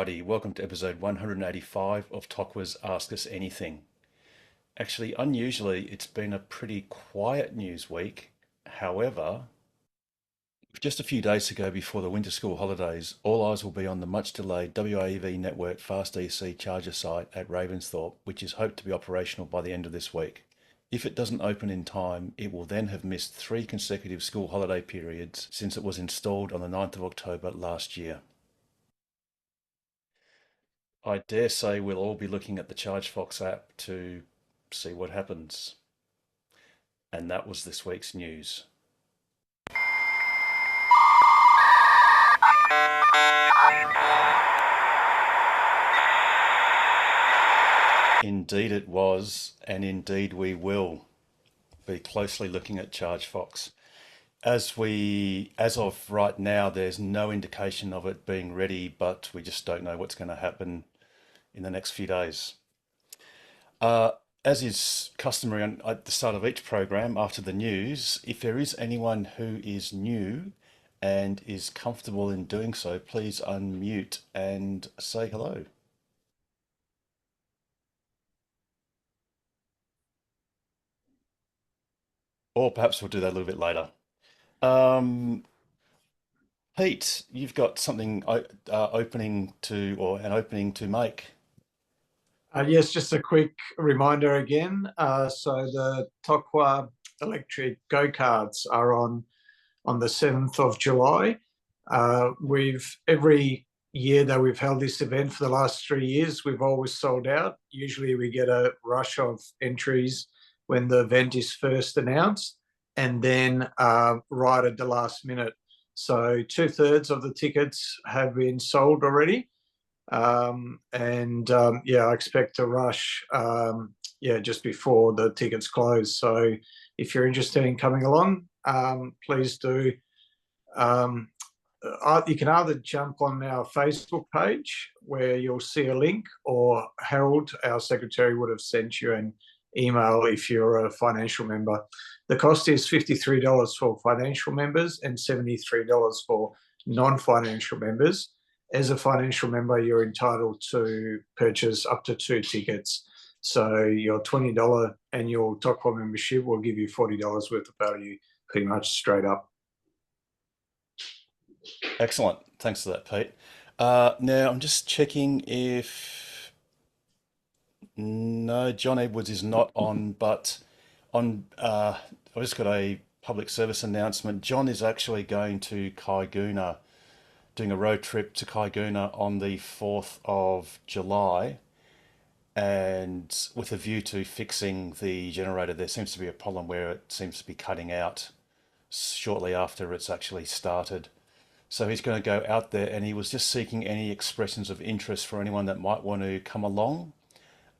Alrighty, welcome to episode 185 of Tokwa's Ask Us Anything. Actually, unusually, it's been a pretty quiet news week. However, just a few days to go before the winter school holidays, all eyes will be on the much delayed WAEV network Fast DC charger site at Ravensthorpe, which is hoped to be operational by the end of this week. If it doesn't open in time, it will then have missed 3 consecutive school holiday periods since it was installed on the 9th of October last year. I dare say we'll all be looking at the ChargeFox app to see what happens. And that was this week's news. Indeed it was, and indeed we will be closely looking at ChargeFox. As of right now, there's no indication of it being ready, but we just don't know what's going to happen in the next few days. As is customary at the start of each program after the news, if there is anyone who is new and is comfortable in doing so, please unmute and say hello. Or perhaps we'll do that a little bit later. Um, Pete, you've got something opening to, or an opening to make. Yes, just a quick reminder again. So the Tokwa electric go-karts are on the 7th of July. We've every year that we've held this event for the last 3 years, we've always sold out. Usually we get a rush of entries when the event is first announced, and then right at the last minute. So 2/3 of the tickets have been sold already. I expect a rush just before the tickets close. So if you're interested in coming along, please do. You can either jump on our Facebook page where you'll see a link, or Harold, our secretary, would have sent you an email if you're a financial member. The cost is $53 for financial members and $73 for non-financial members. As a financial member, you're entitled to purchase up to 2 tickets. So your $20 annual Tokwa membership will give you $40 worth of value pretty much straight up. Excellent. Thanks for that, Pete. Now I'm just checking if no, John Edwards is not on, but I've just got a public service announcement. John is actually going to Kaiguna, doing a road trip to Kaiguna on the 4th of July, and with a view to fixing the generator. There seems to be a problem where it seems to be cutting out shortly after it's actually started. So he's going to go out there, and he was just seeking any expressions of interest for anyone that might want to come along.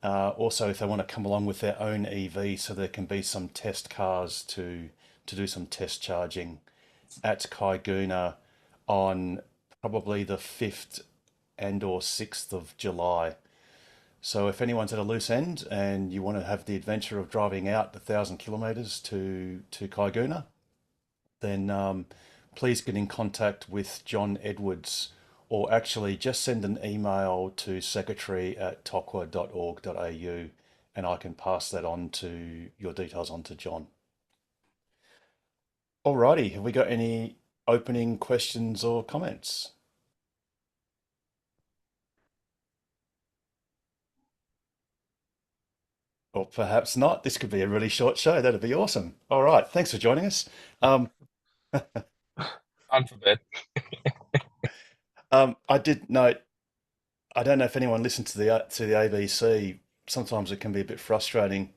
Also, if they want to come along with their own EV, so there can be some test cars to do some test charging at Kaiguna on probably the 5th and or 6th of July. So if anyone's at a loose end and you want to have the adventure of driving out 1,000 kilometers to Kaiguna, then please get in contact with John Edwards, or actually just send an email to secretary@tokwa.org.au, and I can pass that on to your details on to John. Alrighty, have we got any opening questions or comments? Or perhaps not. This could be a really short show. That'd be awesome. All right, thanks for joining us. Alphabet. I did note, I don't know if anyone listened to the ABC. Sometimes it can be a bit frustrating.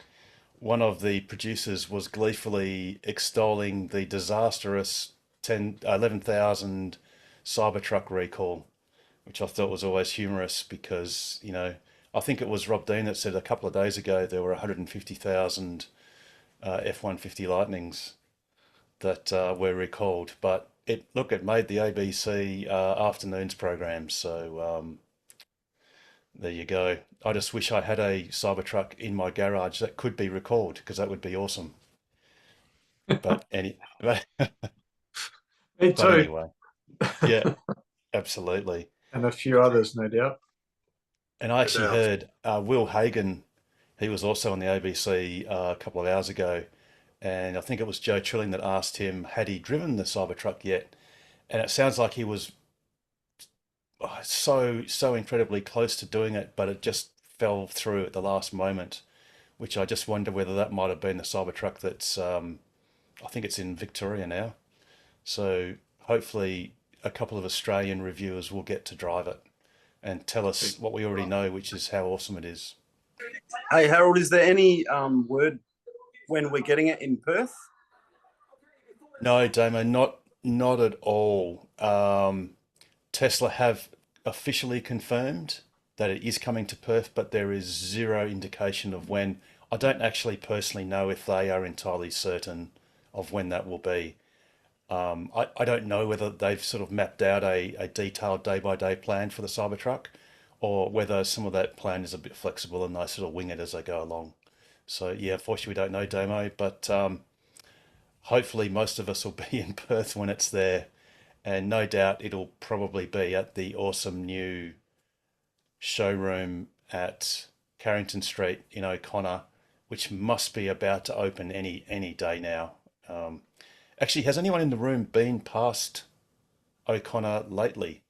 One of the producers was gleefully extolling the disastrous 11,000 Cybertruck recall, which I thought was always humorous because, I think it was Rob Dean that said a couple of days ago there were 150,000 F-150 Lightnings that were recalled. But it made the ABC afternoons program. So there you go. I just wish I had a Cybertruck in my garage that could be recalled, because that would be awesome. But Me too. anyway, yeah, absolutely. And a few others, no doubt. And I actually About heard Will Hagen, he was also on the ABC a couple of hours ago, and I think it was Joe Trilling that asked him, had he driven the Cybertruck yet? And it sounds like he was so incredibly close to doing it, but it just fell through at the last moment, which I just wonder whether that might have been the Cybertruck that's, I think it's in Victoria now. So hopefully a couple of Australian reviewers will get to drive it and tell us what we already know, which is how awesome it is. Hey Harold, is there any word when we're getting it in Perth? No, Damo, not at all. Tesla have officially confirmed that it is coming to Perth, but there is zero indication of when. I don't actually personally know if they are entirely certain of when that will be. I don't know whether they've sort of mapped out a detailed day-by-day plan for the Cybertruck, or whether some of that plan is a bit flexible and they sort of wing it as they go along. So yeah, unfortunately we don't know, Damo, but hopefully most of us will be in Perth when it's there, and no doubt it'll probably be at the awesome new showroom at Carrington Street in O'Connor, which must be about to open any day now. Actually, has anyone in the room been past O'Connor lately?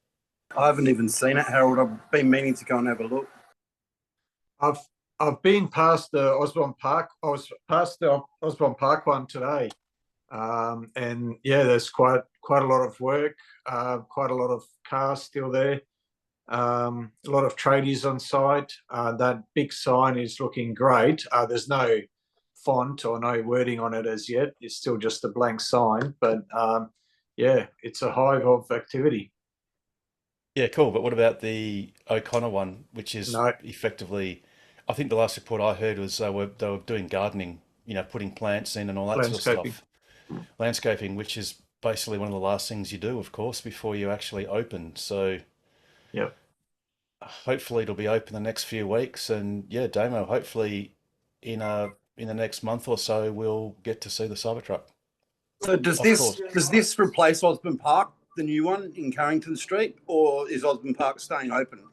I haven't even seen it, Harold. I've been meaning to go and have a look. I've I've been past the Osborne Park. I was past the Osborne Park one today, and yeah, there's quite a lot of work, quite a lot of cars still there, a lot of tradies on site. That big sign is looking great. There's no font or no wording on it as yet. It's still just a blank sign, but yeah, it's a hive of activity. Yeah, cool. But what about the O'Connor one, which is No effectively, I think the last report I heard was they were doing gardening, putting plants in and all that sort of landscaping. stuff. Landscaping, which is basically one of the last things you do, of course, before you actually open. So Yep. hopefully it'll be open the next few weeks, and yeah, Damo, hopefully in the next month or so we'll get to see the Cybertruck. So does Of this course. replace Osborne Park, the new one in Carrington Street, or is Osborne Park staying open?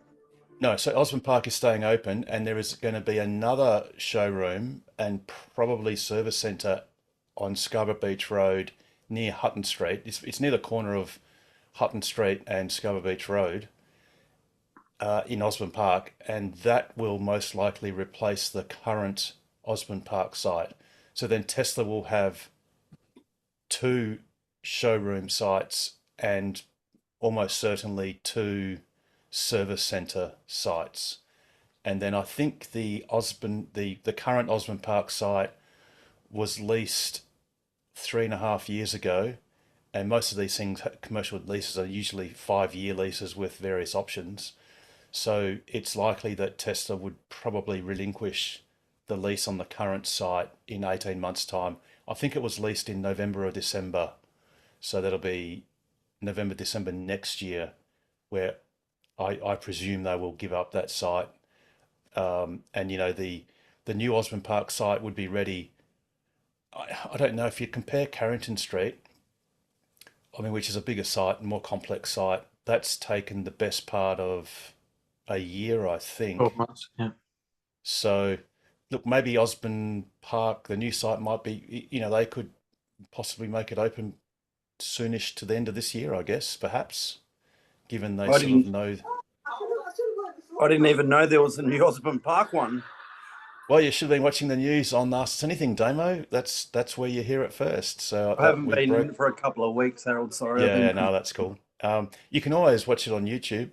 No, so Osborne Park is staying open, and there is going to be another showroom and probably service centre on Scarborough Beach Road near Hutton Street. It's near the corner of Hutton Street and Scarborough Beach Road in Osborne Park, and that will most likely replace the current Osborne Park site. So then Tesla will have two showroom sites and almost certainly two service centre sites. And then I think the current Osborne Park site was leased 3.5 years ago, and most of these things, commercial leases, are usually 5-year leases with various options. So it's likely that Tesla would probably relinquish the lease on the current site in 18 months' time. I think it was leased in November or December, so that'll be November, December next year, where I presume they will give up that site. And the new Osborne Park site would be ready. I don't know if you compare Carrington Street, I mean, which is a bigger site and more complex site. That's taken the best part of a year, I 12 think. months. Yeah. So, look, maybe Osborne Park, the new site, might be, they could possibly make it open soonish to the end of this year, I guess, perhaps, given they I sort of didn't. know. I didn't even know there was a new Osborne Park one. Well, you should have been watching the news on Ask Us Anything, Damo. That's where you hear it first. So I haven't been for a couple of weeks, Harold. Sorry, I've Yeah, been. no, that's cool. You can always watch it on YouTube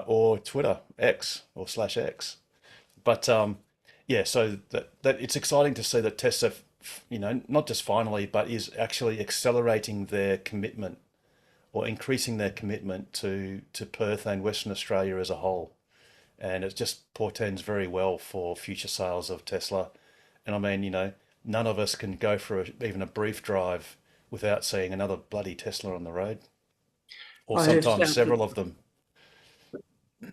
or Twitter, X or /X. But yeah, so that it's exciting to see that Tesla, not just finally, but is actually accelerating their commitment or increasing their commitment to Perth and Western Australia as a whole. And it just portends very well for future sales of Tesla. And I mean, none of us can go for even a brief drive without seeing another bloody Tesla on the road, or I live sometimes south several of, of them.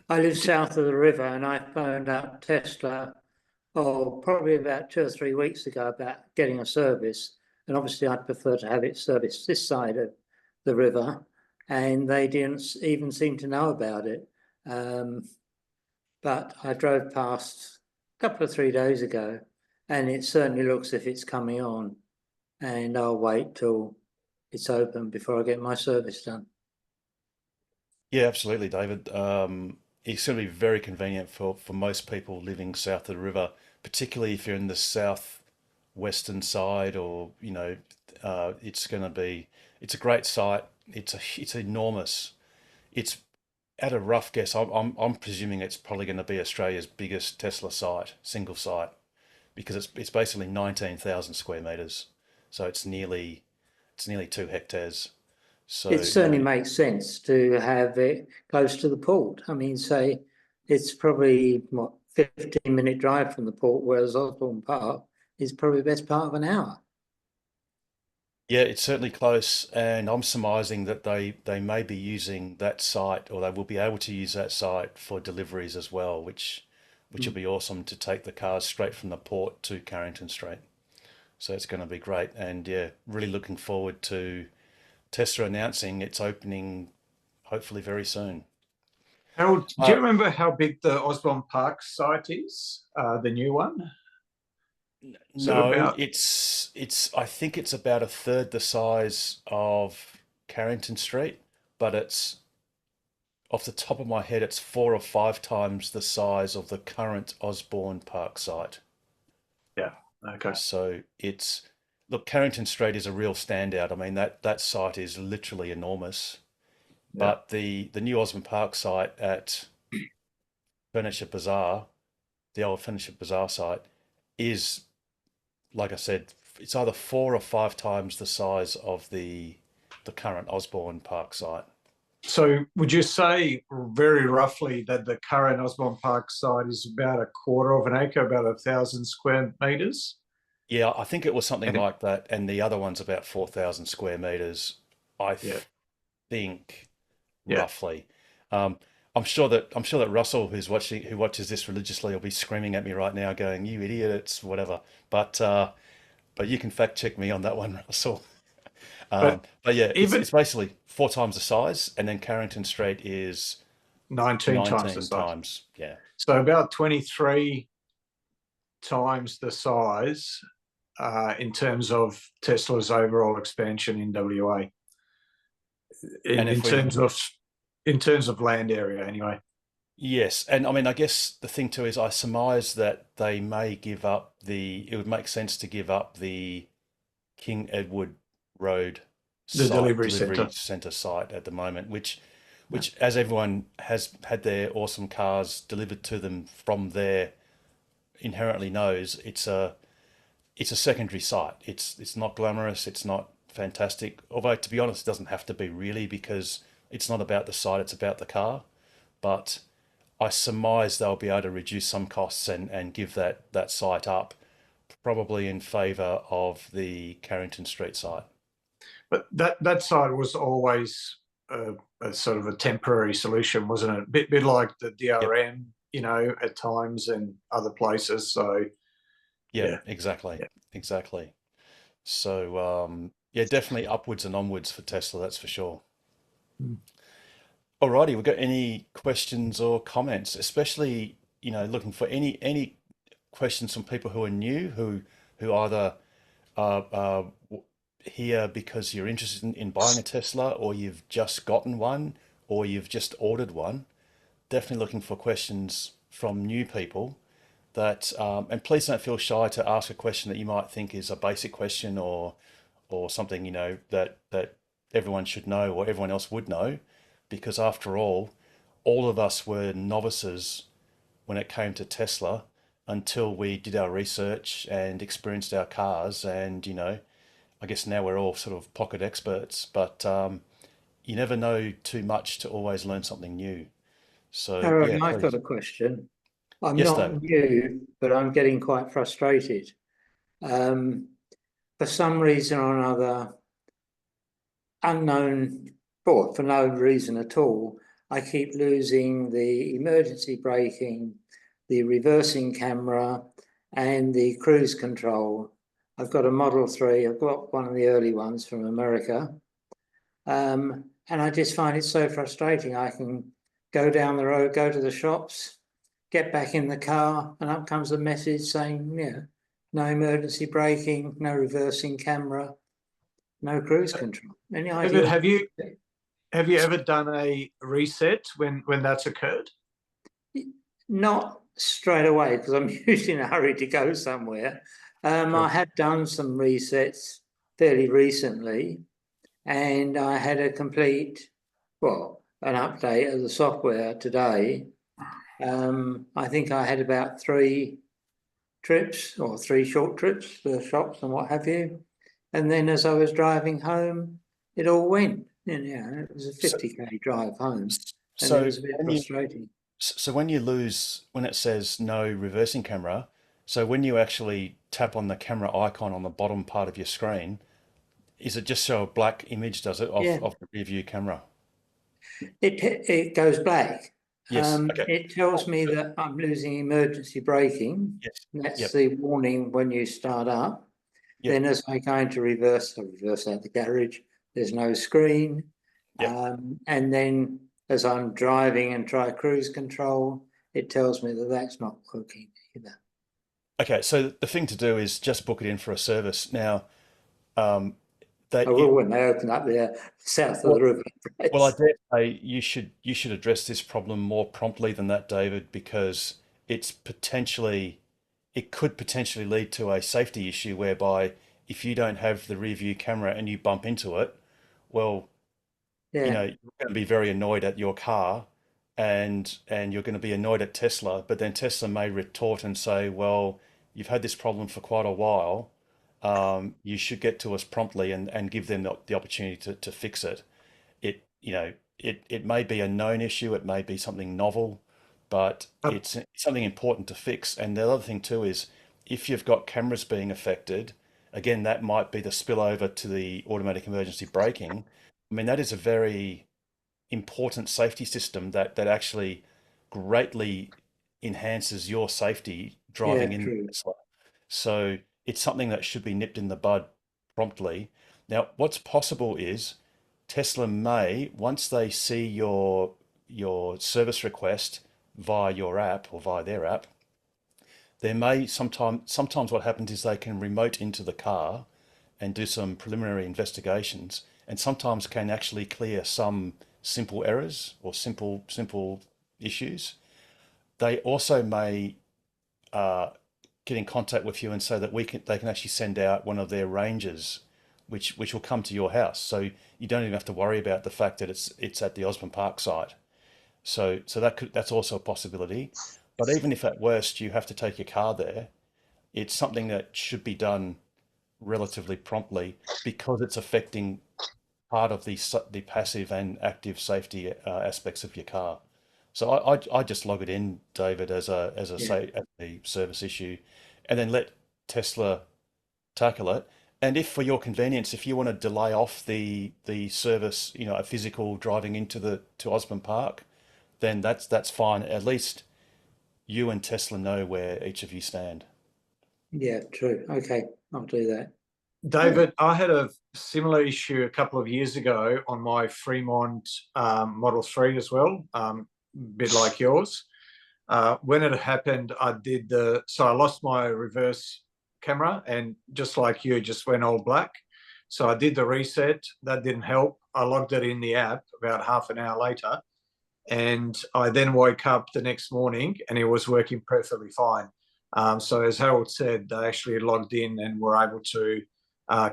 I live south of the river, and I phoned up Tesla, probably about 2 or 3 weeks ago about getting a service. And obviously I'd prefer to have it serviced this side of the river, and they didn't even seem to know about it. But I drove past a couple of 3 days ago, and it certainly looks as if it's coming on, and I'll wait till it's open before I get my service done. Yeah, absolutely, David. It's going to be very convenient for most people living south of the river, particularly if you're in the southwestern side, or it's going to be. It's a great site. It's enormous. It's at a rough guess. I'm presuming it's probably going to be Australia's biggest Tesla site, single site, because it's basically 19,000 square meters. So it's nearly 2 hectares. So It certainly makes sense to have it close to the port. I mean, say it's probably 15-minute drive from the port, whereas Osborne Park is probably the best part of an hour. yeah, it's certainly close, and I'm surmising that they may be using that site, or they will be able to use that site for deliveries as well, which will be awesome to take the cars straight from the port to Carrington Street. So it's going to be great, and yeah, really looking forward to Tesla announcing its opening, hopefully very soon. Harold, do you remember how big the Osborne Park site is, the new one? No, it's I think it's about a third the size of Carrington Street, but it's off the top of my head, it's 4 or 5 times the size of the current Osborne Park site. Yeah. Okay. So look, Carrington Street is a real standout. I mean, that site is literally enormous. Yeah. But the new Osborne Park site at Furniture Bazaar, the old Furniture Bazaar site, is, like I said, it's either 4 or 5 times the size of the current Osborne Park site. So would you say very roughly that the current Osborne Park site is about a quarter of an acre, about 1,000 square meters? Yeah, I think it was something like that, and the other one's about 4,000 square meters, I think, roughly. I'm sure that Russell, who watches this religiously, will be screaming at me right now, going, "You idiot! It's whatever." But you can fact check me on that one, Russell. But yeah, it's basically 4 times the size, and then Carrington Street is 19 times the size. times. Yeah. So about 23 times the size in terms of Tesla's overall expansion in WA. In terms of land area, anyway. Yes, and I mean, I guess the thing too is I surmise that they may give up it would make sense to give up the King Edward Road delivery centre site at the moment, which as everyone has had their awesome cars delivered to them from there inherently knows, it's a secondary site. It's not glamorous, it's not fantastic, although to be honest it doesn't have to be really, because it's not about the site, it's about the car. But I surmise they'll be able to reduce some costs and give that site up, probably in favour of the Carrington Street site. But that site was always a sort of a temporary solution, wasn't it? A bit like the DRM, at times, and other places. So yeah, exactly. So definitely upwards and onwards for Tesla, that's for sure. Alrighty, we've got any questions or comments, especially looking for any questions from people who are new, who either are here because you're interested in buying a Tesla, or you've just gotten one, or you've just ordered one. Definitely looking for questions from new people. And please don't feel shy to ask a question that you might think is a basic question, or something that everyone should know or everyone else would know, because after all of us were novices when it came to Tesla until we did our research and experienced our cars, and I guess now we're all sort of pocket experts, but you never know too much to always learn something new. So Aaron, I've got a question. I'm not new, but I'm getting quite frustrated. For some reason or another, for no reason at all, I keep losing the emergency braking, the reversing camera, and the cruise control. I've got a Model 3. I've got one of the early ones from America. And I just find it so frustrating. I can go down the road, go to the shops, get back in the car, and up comes a message saying, yeah, no emergency braking, no reversing camera, no cruise control. Any David, idea? have you ever done a reset when that's occurred? Not straight away, because I'm usually in a hurry to go somewhere. I have done some resets fairly recently, and I had a complete, well, an update of the software today. I think I had about 3 trips or 3 short trips to the shops and what have you. And then as I was driving home, it all went. And, it was a 50k drive home, and So it was a bit frustrating. So when when it says no reversing camera, so when you actually tap on the camera icon on the bottom part of your screen, is it just show a black image, does it, of the rear view camera? It goes black. Yes. Okay. It tells me that I'm losing emergency braking. Yes. That's Yep. the warning when you start up. Yep. Then as I go into reverse, I reverse out the garage. There's no screen. Yep. And then as I'm driving and try cruise control, it tells me that that's not working either. Okay. So the thing to do is just book it in for a service. Now, I will when they open up there south of the river. well, I dare say you should address this problem more promptly than that, David, because it could potentially lead to a safety issue whereby if you don't have the rear view camera and you bump into it, well, Yeah. you're going to be very annoyed at your car, and you're going to be annoyed at Tesla, but then Tesla may retort and say, well, you've had this problem for quite a while. You should get to us promptly and give them the opportunity to fix it. It may be a known issue, it may be something novel, but it's something important to fix. And the other thing too is if you've got cameras being affected, again, that might be the spillover to the automatic emergency braking. I mean, that is a very important safety system that actually greatly enhances your safety driving in true. Tesla. So it's something that should be nipped in the bud promptly. Now, what's possible is Tesla may, once they see your service request via your app or via their app, there may sometimes what happens is they can remote into the car and do some preliminary investigations, and sometimes can actually clear some simple errors or simple issues. They also may get in contact with you and say that they can actually send out one of their rangers, which will come to your house. So you don't even have to worry about the fact that it's at the Osborne Park site. So that's also a possibility. But even if at worst you have to take your car there, it's something that should be done relatively promptly because it's affecting part of the passive and active safety aspects of your car. So I just log it in, David, as a service issue, and then let Tesla tackle it. And if for your convenience, if you want to delay off the service, a physical driving to Osborne Park, then that's fine. At least you and Tesla know where each of you stand. Yeah, true. Okay, I'll do that. David, I had a similar issue a couple of years ago on my Fremont Model 3 as well, bit like yours. When it happened, I lost my reverse camera, and just like you, just went all black. So I did the reset. That didn't help. I logged it in the app about half an hour later, and I then woke up the next morning and it was working perfectly fine. So as Harold said, they actually logged in and were able to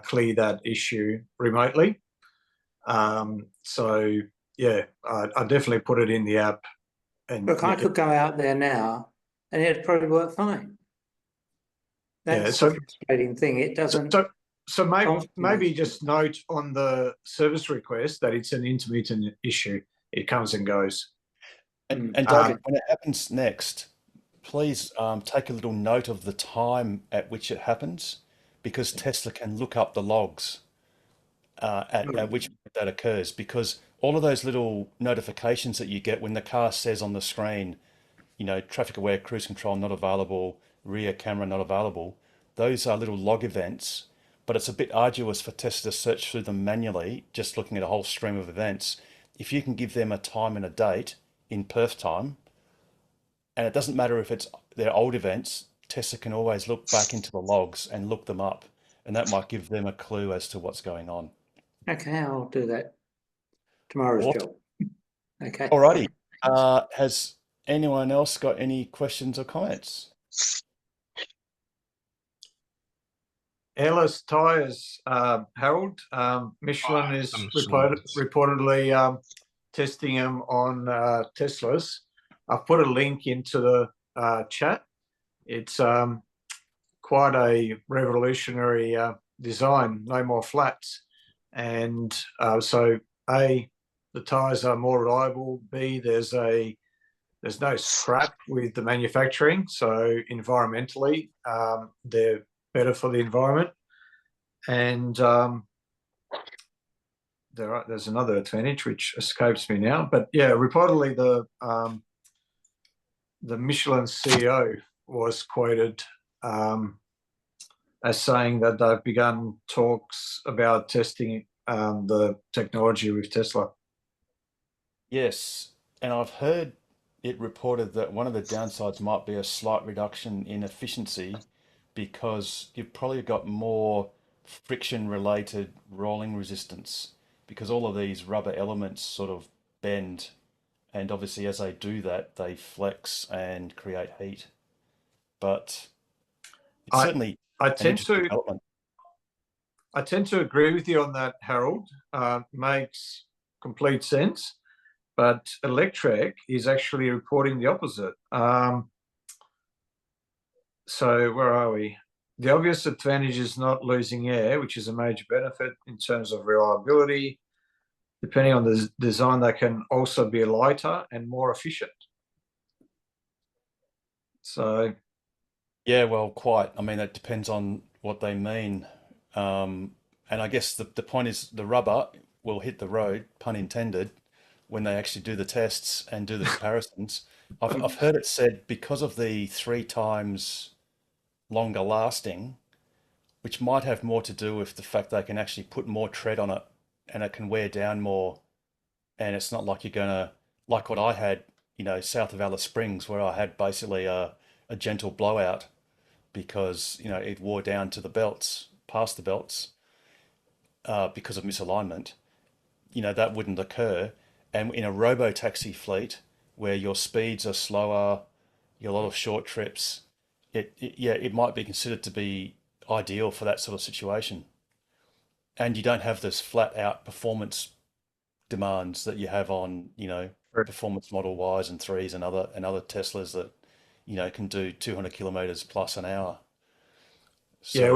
clear that issue remotely. So yeah, I definitely put it in the app. And look, I could go out there now and it'd probably work fine. That's a frustrating thing. It doesn't. So maybe just note on the service request that it's an intermittent issue. It comes and goes. And David, when it happens next, please take a little note of the time at which it happens, because Tesla can look up the logs at which that occurs, because all of those little notifications that you get when the car says on the screen, traffic aware cruise control not available, rear camera not available, those are little log events, but it's a bit arduous for Tesla to search through them manually, just looking at a whole stream of events. If you can give them a time and a date, in Perth time, and it doesn't matter if they're old events, Tesla can always look back into the logs and look them up, and that might give them a clue as to what's going on. Okay, I'll do that. Tomorrow's Awesome. job. Okay. Alrighty. Has anyone else got any questions or comments? Airless tyres, Harold. Michelin is reportedly testing them on Teslas. I've put a link into the chat. It's quite a revolutionary design, no more flats. And so A, the tyres are more reliable. B, there's no scrap with the manufacturing. So environmentally, they're better for the environment. And there's another advantage which escapes me now. But yeah, reportedly the Michelin CEO was quoted as saying that they've begun talks about testing the technology with Tesla. Yes, and I've heard it reported that one of the downsides might be a slight reduction in efficiency because you've probably got more friction-related rolling resistance because all of these rubber elements sort of bend, and obviously as they do that, they flex and create heat. But it's certainly an interesting development. I tend to agree with you on that, Harold. Makes complete sense. But Electrek is actually reporting the opposite. So where are we? The obvious advantage is not losing air, which is a major benefit in terms of reliability. Depending on the design, they can also be lighter and more efficient. So, yeah, well, quite. I mean, it depends on what they mean. And I guess the point is the rubber will hit the road, pun intended, when they actually do the tests and do the comparisons. I've heard it said because of the 3 times longer lasting, which might have more to do with the fact they can actually put more tread on it and it can wear down more. And it's not like you're gonna, like what I had, south of Alice Springs, where I had basically a gentle blowout because, it wore down to the belts, past the belts, because of misalignment. That wouldn't occur. And in a robo-taxi fleet where your speeds are slower, a lot of short trips, it might be considered to be ideal for that sort of situation. And you don't have this flat out performance demands that you have on, performance Model Ys and 3s and other Teslas that, can do 200 kilometers plus an hour. So, yeah,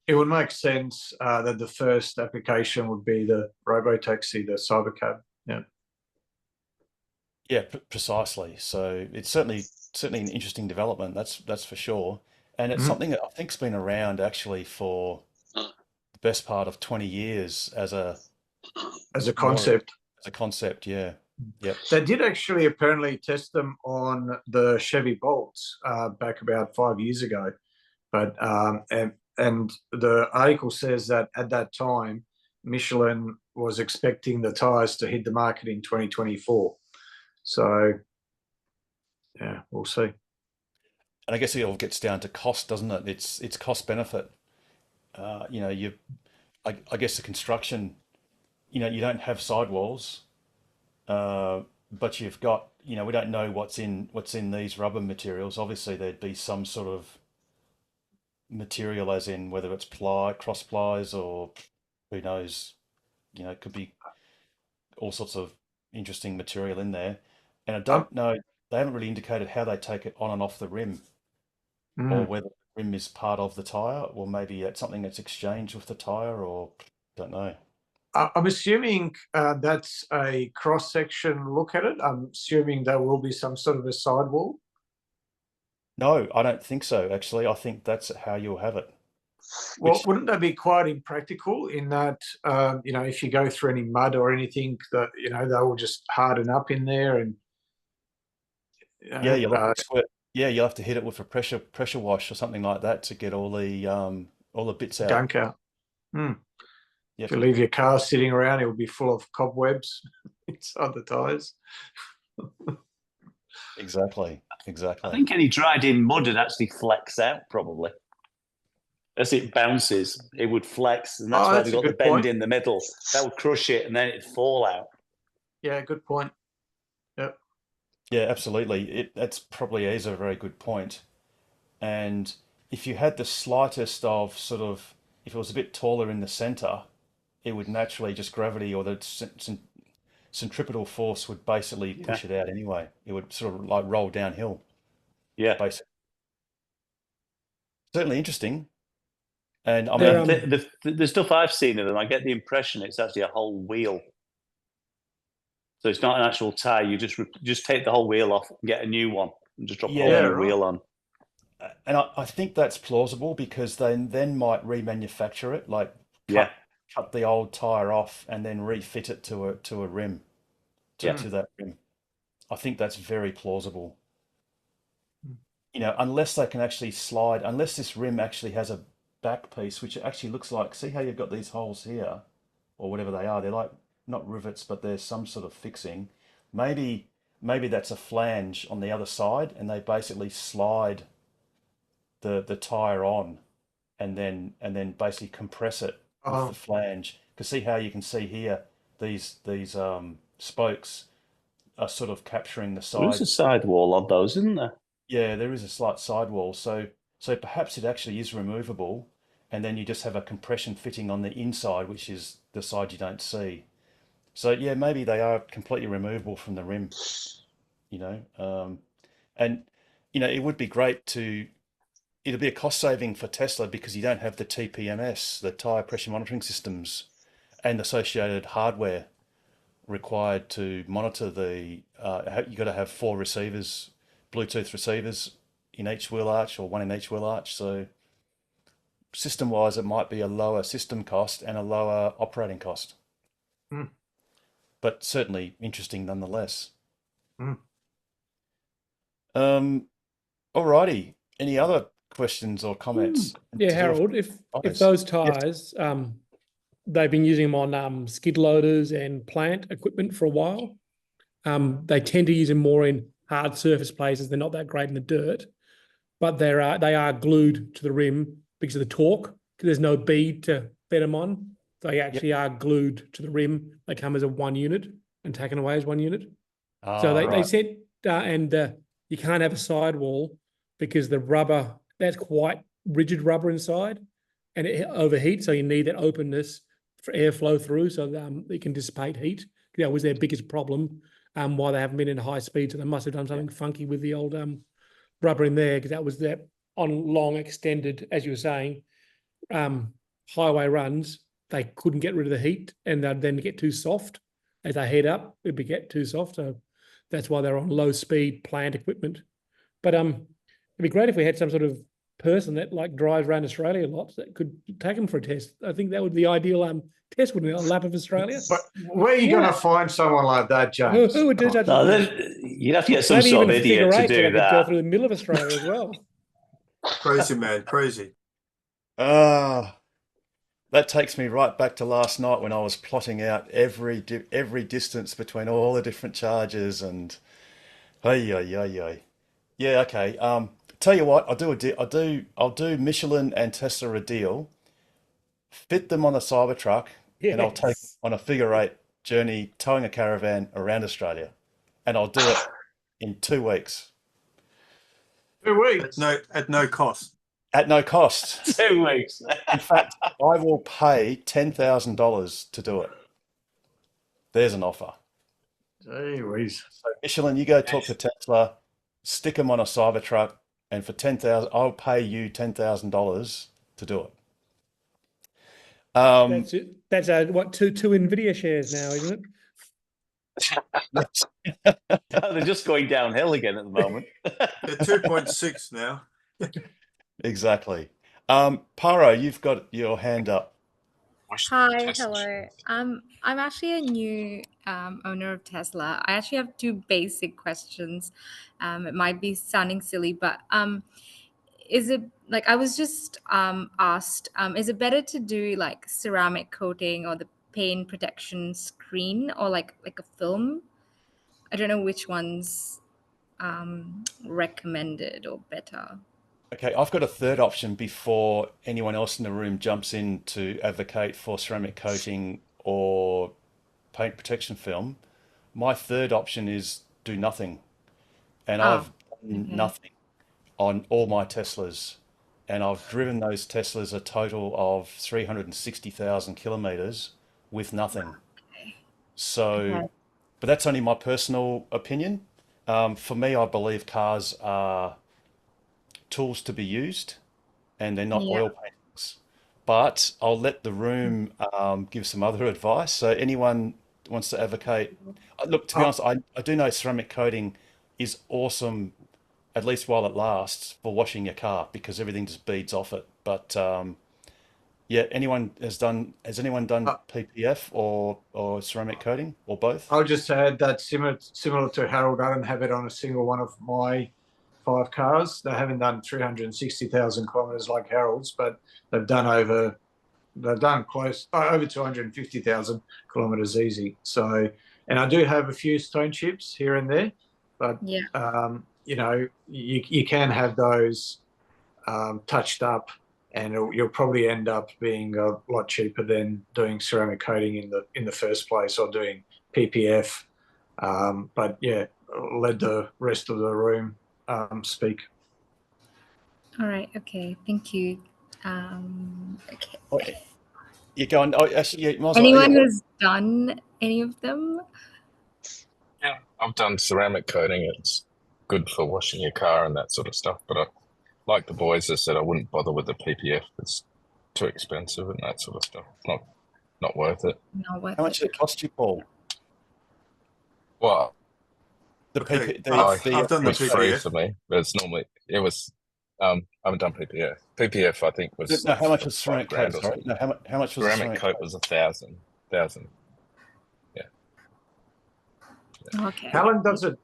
it would make sense that the first application would be the robo-taxi, the Cybercab. Yeah. Yeah, precisely. So it's certainly an interesting development. That's for sure, and it's something that I think's been around actually for the best part of 20 years as a concept. As a concept, yeah. Yep. They did actually apparently test them on the Chevy Bolts back about 5 years ago, but and the article says that at that time Michelin was expecting the tires to hit the market in 2024. So, yeah, we'll see. And I guess it all gets down to cost, doesn't it? It's cost benefit. I guess the construction, you don't have sidewalls, but you've got, we don't know what's in these rubber materials. Obviously, there'd be some sort of material, as in whether it's cross plies, or who knows, it could be all sorts of interesting material in there. And I don't know, they haven't really indicated how they take it on and off the rim, or whether the rim is part of the tyre, or maybe it's something that's exchanged with the tyre, or don't know. I'm assuming that's a cross-section look at it. I'm assuming there will be some sort of a sidewall. No, I don't think so, actually. I think that's how you'll have it. Well, wouldn't that be quite impractical in that, if you go through any mud or anything, that, they will just harden up in there and... Yeah, you'll have to hit it with a pressure wash or something like that to get all the bits out. Gunk out. Yep. If you leave your car sitting around, it will be full of cobwebs inside the tyres. Exactly. I think any dried in mud would actually flex out probably. As it bounces, it would flex, and that's Oh, why that's they a got the good bend point. in the middle. That would crush it, and then it'd fall out. Yeah, good point. Yep. Yeah, absolutely. That's probably is a very good point. And if you had the slightest of sort of, if it was a bit taller in the center, it would naturally just gravity or the centripetal force would basically push it out anyway. It would sort of like roll downhill, Yeah. basically. Certainly interesting. And I They're, mean, The stuff I've seen of them, I get the impression it's actually a whole wheel. So it's not an actual tire. You just take the whole wheel off and get a new one and just drop a whole Yeah, new right. wheel on. and I think that's plausible because they then might remanufacture it, like Yeah. cut the old tire off and then refit it to a rim, Yeah. to that rim. I think that's very plausible. Hmm. You know, unless they can actually slide, unless this rim actually has a back piece, which actually looks like, see how you've got these holes here, or whatever they are. They're like not rivets, but there's some sort of fixing. Maybe that's a flange on the other side, and they basically slide the tire on, and then basically compress it with Oh. the flange. Because see how you can see here, these spokes are sort of capturing the There's a side. sidewall on those, isn't there? Yeah, there is a slight sidewall. So perhaps it actually is removable, and then you just have a compression fitting on the inside, which is the side you don't see. So yeah, maybe they are completely removable from the rim, you know. And you know, it would be great to. It'll be a cost saving for Tesla because you don't have the TPMS, the tire pressure monitoring systems, and associated hardware required to monitor the. You got to have 4 receivers, Bluetooth receivers in each wheel arch or one in each wheel arch. So system wise, it might be a lower system cost and a lower operating cost. Hmm. But certainly interesting nonetheless. Hmm. Alrighty. Any other questions or comments? yeah, Harold, if those tires, they've been using them on skid loaders and plant equipment for a while. They tend to use them more in hard surface places. They're not that great in the dirt, but they are glued to the rim because of the torque. Because there's no bead to bed them on. They actually are glued to the rim. They come as a one unit and taken away as one unit. So they said, and you can't have a sidewall because the rubber, that's quite rigid rubber inside, and it overheats. So you need that openness for airflow through, so it can dissipate heat. That was their biggest problem. Why they haven't been in high speed, so they must have done something funky with the old rubber in there, because that was that on long extended, as you were saying, highway runs. They couldn't get rid of the heat, and they'd then get too soft as they head up. It'd get too soft, so that's why they're on low speed plant equipment. But it'd be great if we had some sort of person that like drives around Australia lots that could take them for a test. I think that would be the ideal test, wouldn't it? A lap of Australia. But where are you going to find someone like that, James? Who would do such No, a thing? you'd have to get some Maybe sort even of idiot figure to eight, so they do could go that. through the middle of Australia as well. Crazy, man, crazy. That takes me right back to last night when I was plotting out every distance between all the different charges and yeah, okay. Tell you what, I'll do Michelin and Tesla a deal, fit them on a Cybertruck, and I'll take on a figure 8 journey towing a caravan around Australia, and I'll do it in 2 weeks 2 weeks. At no cost. at no cost. 2 weeks. In fact, I will pay $10,000 to do it. There's an offer. Gee whiz. So Michelin, you go talk to Tesla, stick them on a Cybertruck, and for $10,000, I'll pay you $10,000 to do it. That's it. That's what two Nvidia shares now, isn't it? They're just going downhill again at the moment. They're 2.6 now. Exactly. Paro, you've got your hand up. Hi, hello. I'm actually a new owner of Tesla. I actually have 2 basic questions. It might be sounding silly, but is it like I was just asked, is it better to do like ceramic coating or the paint protection screen or like a film? I don't know which one's recommended or better. Okay, I've got a third option before anyone else in the room jumps in to advocate for ceramic coating or paint protection film. My third option is do nothing. And I've done okay. nothing on all my Teslas. And I've driven those Teslas a total of 360,000 kilometers with nothing. So, Okay. but that's only my personal opinion. For me, I believe cars are tools to be used and they're not Yeah. oil paintings. But I'll let the room give some other advice. So anyone wants to advocate, look, to be honest, I do know ceramic coating is awesome, at least while it lasts, for washing your car because everything just beads off it. But yeah, has anyone done PPF or ceramic coating or both? I'll just add that similar to Harold, I don't have it on a single one of my 5 cars. They haven't done 360,000 kilometers like Harold's, but they've done over 250,000 kilometers easy. So, and I do have a few stone chips here and there, but Yeah. you know, you can have those touched up, and you'll probably end up being a lot cheaper than doing ceramic coating in the first place or doing PPF. But yeah, let the rest of the room speak. All right. Okay. Thank you. Okay. You're going, oh, actually, yeah, might as well, Anyone yeah, who's done any of them? Yeah, I've done ceramic coating. It's good for washing your car and that sort of stuff. But like the boys have said, I wouldn't bother with the PPF. It's too expensive and that sort of stuff. It's not worth it. Not worth How much did it cost you, Paul? Well, Okay, the I've done it the was free PPF. for me, but it was. I haven't done PPF. PPF, I think, was No, how much was ceramic coat? $5,000 or Sorry, something. no, how much was the Ceramic coat was 1,000. Yeah. Okay. How long does it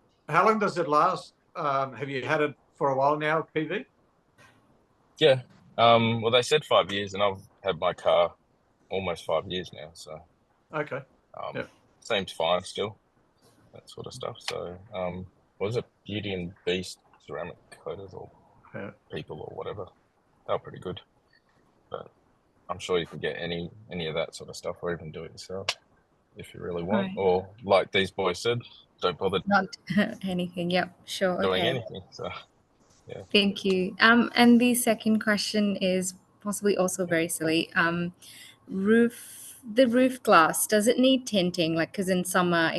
last? Have you had it for a while now, PV? Yeah. Well, they said 5 years, and I've had my car almost 5 years now. So Okay. Yep. seems fine still. That sort of stuff. So, was it Beauty and Beast ceramic coaters or people or whatever? They were pretty good. But I'm sure you could get any of that sort of stuff, or even do it yourself if you really want. Right. Or like these boys said, don't bother Not anything. Yep. Sure. doing Okay. anything. So, yeah. Thank you. And the second question is possibly also very silly. The roof glass, does it need tinting? Like, because in summer,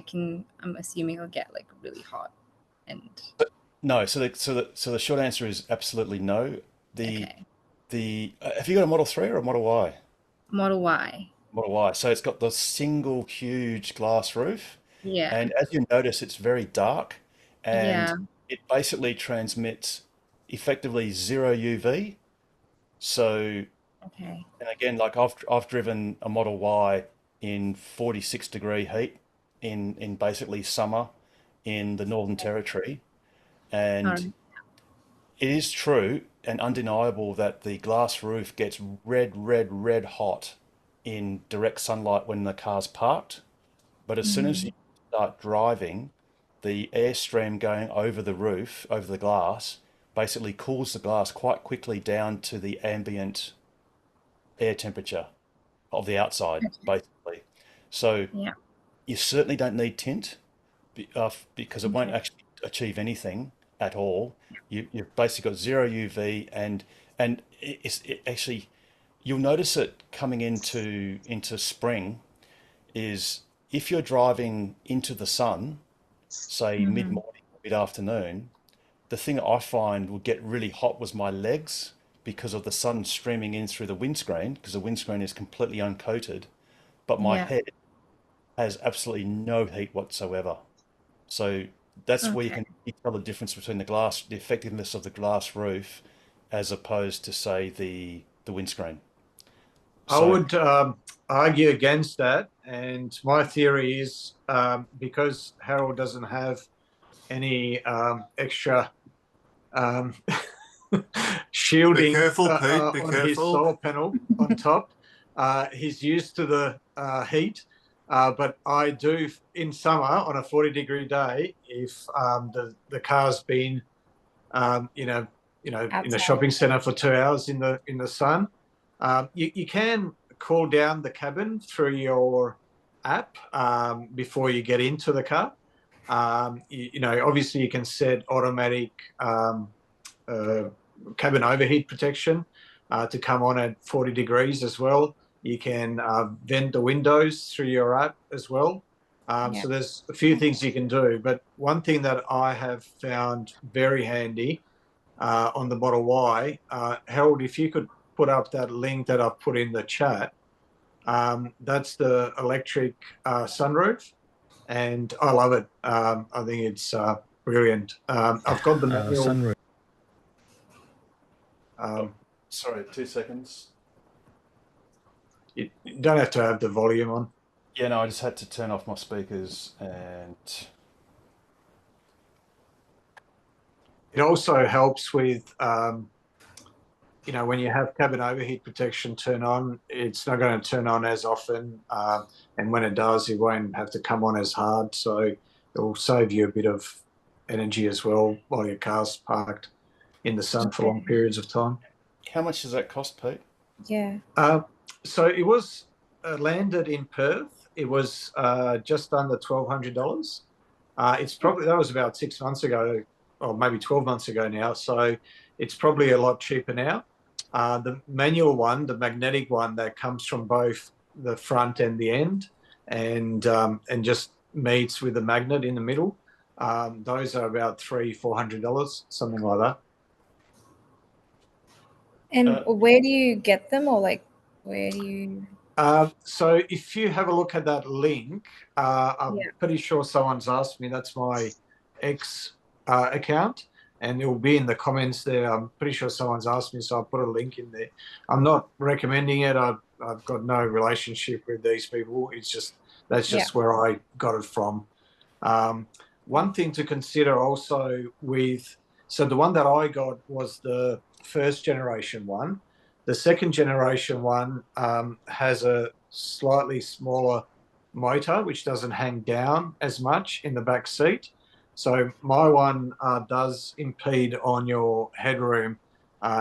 I'm assuming it'll get like really hot. And No, so the short answer is absolutely no. okay. Have you got a Model 3 or a Model Y? Model Y. Model Y. So it's got the single huge glass roof. Yeah. And as you notice, it's very dark and Yeah. it basically transmits effectively zero UV. So, Okay. and again, like I've driven a Model Y in 46-degree heat in basically summer in the Northern Territory. And it is true and undeniable that the glass roof gets red hot in direct sunlight when the car's parked. But as soon as you start driving, the airstream going over the roof, over the glass, basically cools the glass quite quickly down to the ambient air temperature of the outside, basically. So Yeah. you certainly don't need tint because it won't actually achieve anything at all. You've basically got zero UV and it actually, you'll notice it coming into spring is if you're driving into the sun, say mid-morning, mid-afternoon, the thing I find would get really hot was my legs because of the sun streaming in through the windscreen because the windscreen is completely uncoated, but my head has absolutely no heat whatsoever. So that's where you can tell the difference between the effectiveness of the glass roof as opposed to, say, the windscreen. I would argue against that. And my theory is because Harold doesn't have any extra shielding Be careful, Pete. Be on careful. his solar panel on top, he's used to the heat. But I do in summer on a 40-degree day, if the car's been in a in the Outside. shopping centre for 2 hours in the sun, you can cool down the cabin through your app before you get into the car. Obviously you can set automatic cabin overheat protection to come on at 40 degrees as well. You can vent the windows through your app as well. So there's a few things you can do, but one thing that I have found very handy on the Model Y, Harold, if you could put up that link that I've put in the chat, that's the electric sunroof, and I love it. I think it's brilliant. I've got the manual. Sunroof. Sorry, 2 seconds. You don't have to have the volume on. Yeah, no, I just had to turn off my speakers, and it also helps with, when you have cabin overheat protection turn on, it's not going to turn on as often. And when it does, it won't have to come on as hard. So it will save you a bit of energy as well while your car's parked in the sun for long periods of time. how much does that cost, Pete? Yeah. So it was landed in Perth. It was just under $1,200. That was about 6 months ago, or maybe 12 months ago now. So it's probably a lot cheaper now. The manual one, the magnetic one that comes from both the front and the end, and just meets with the magnet in the middle, those are about $300-400, something like that. And where do you get them, or like where do you? So if you have a look at that link, I'm pretty sure someone's asked me. That's my X account, and it will be in the comments there. I'm pretty sure someone's asked me, so I'll put a link in there. I'm not recommending it. I've got no relationship with these people. That's just where I got it from. One thing to consider also so the one that I got was the first generation one. The second generation one has a slightly smaller motor, which doesn't hang down as much in the back seat. So my one does impede on your headroom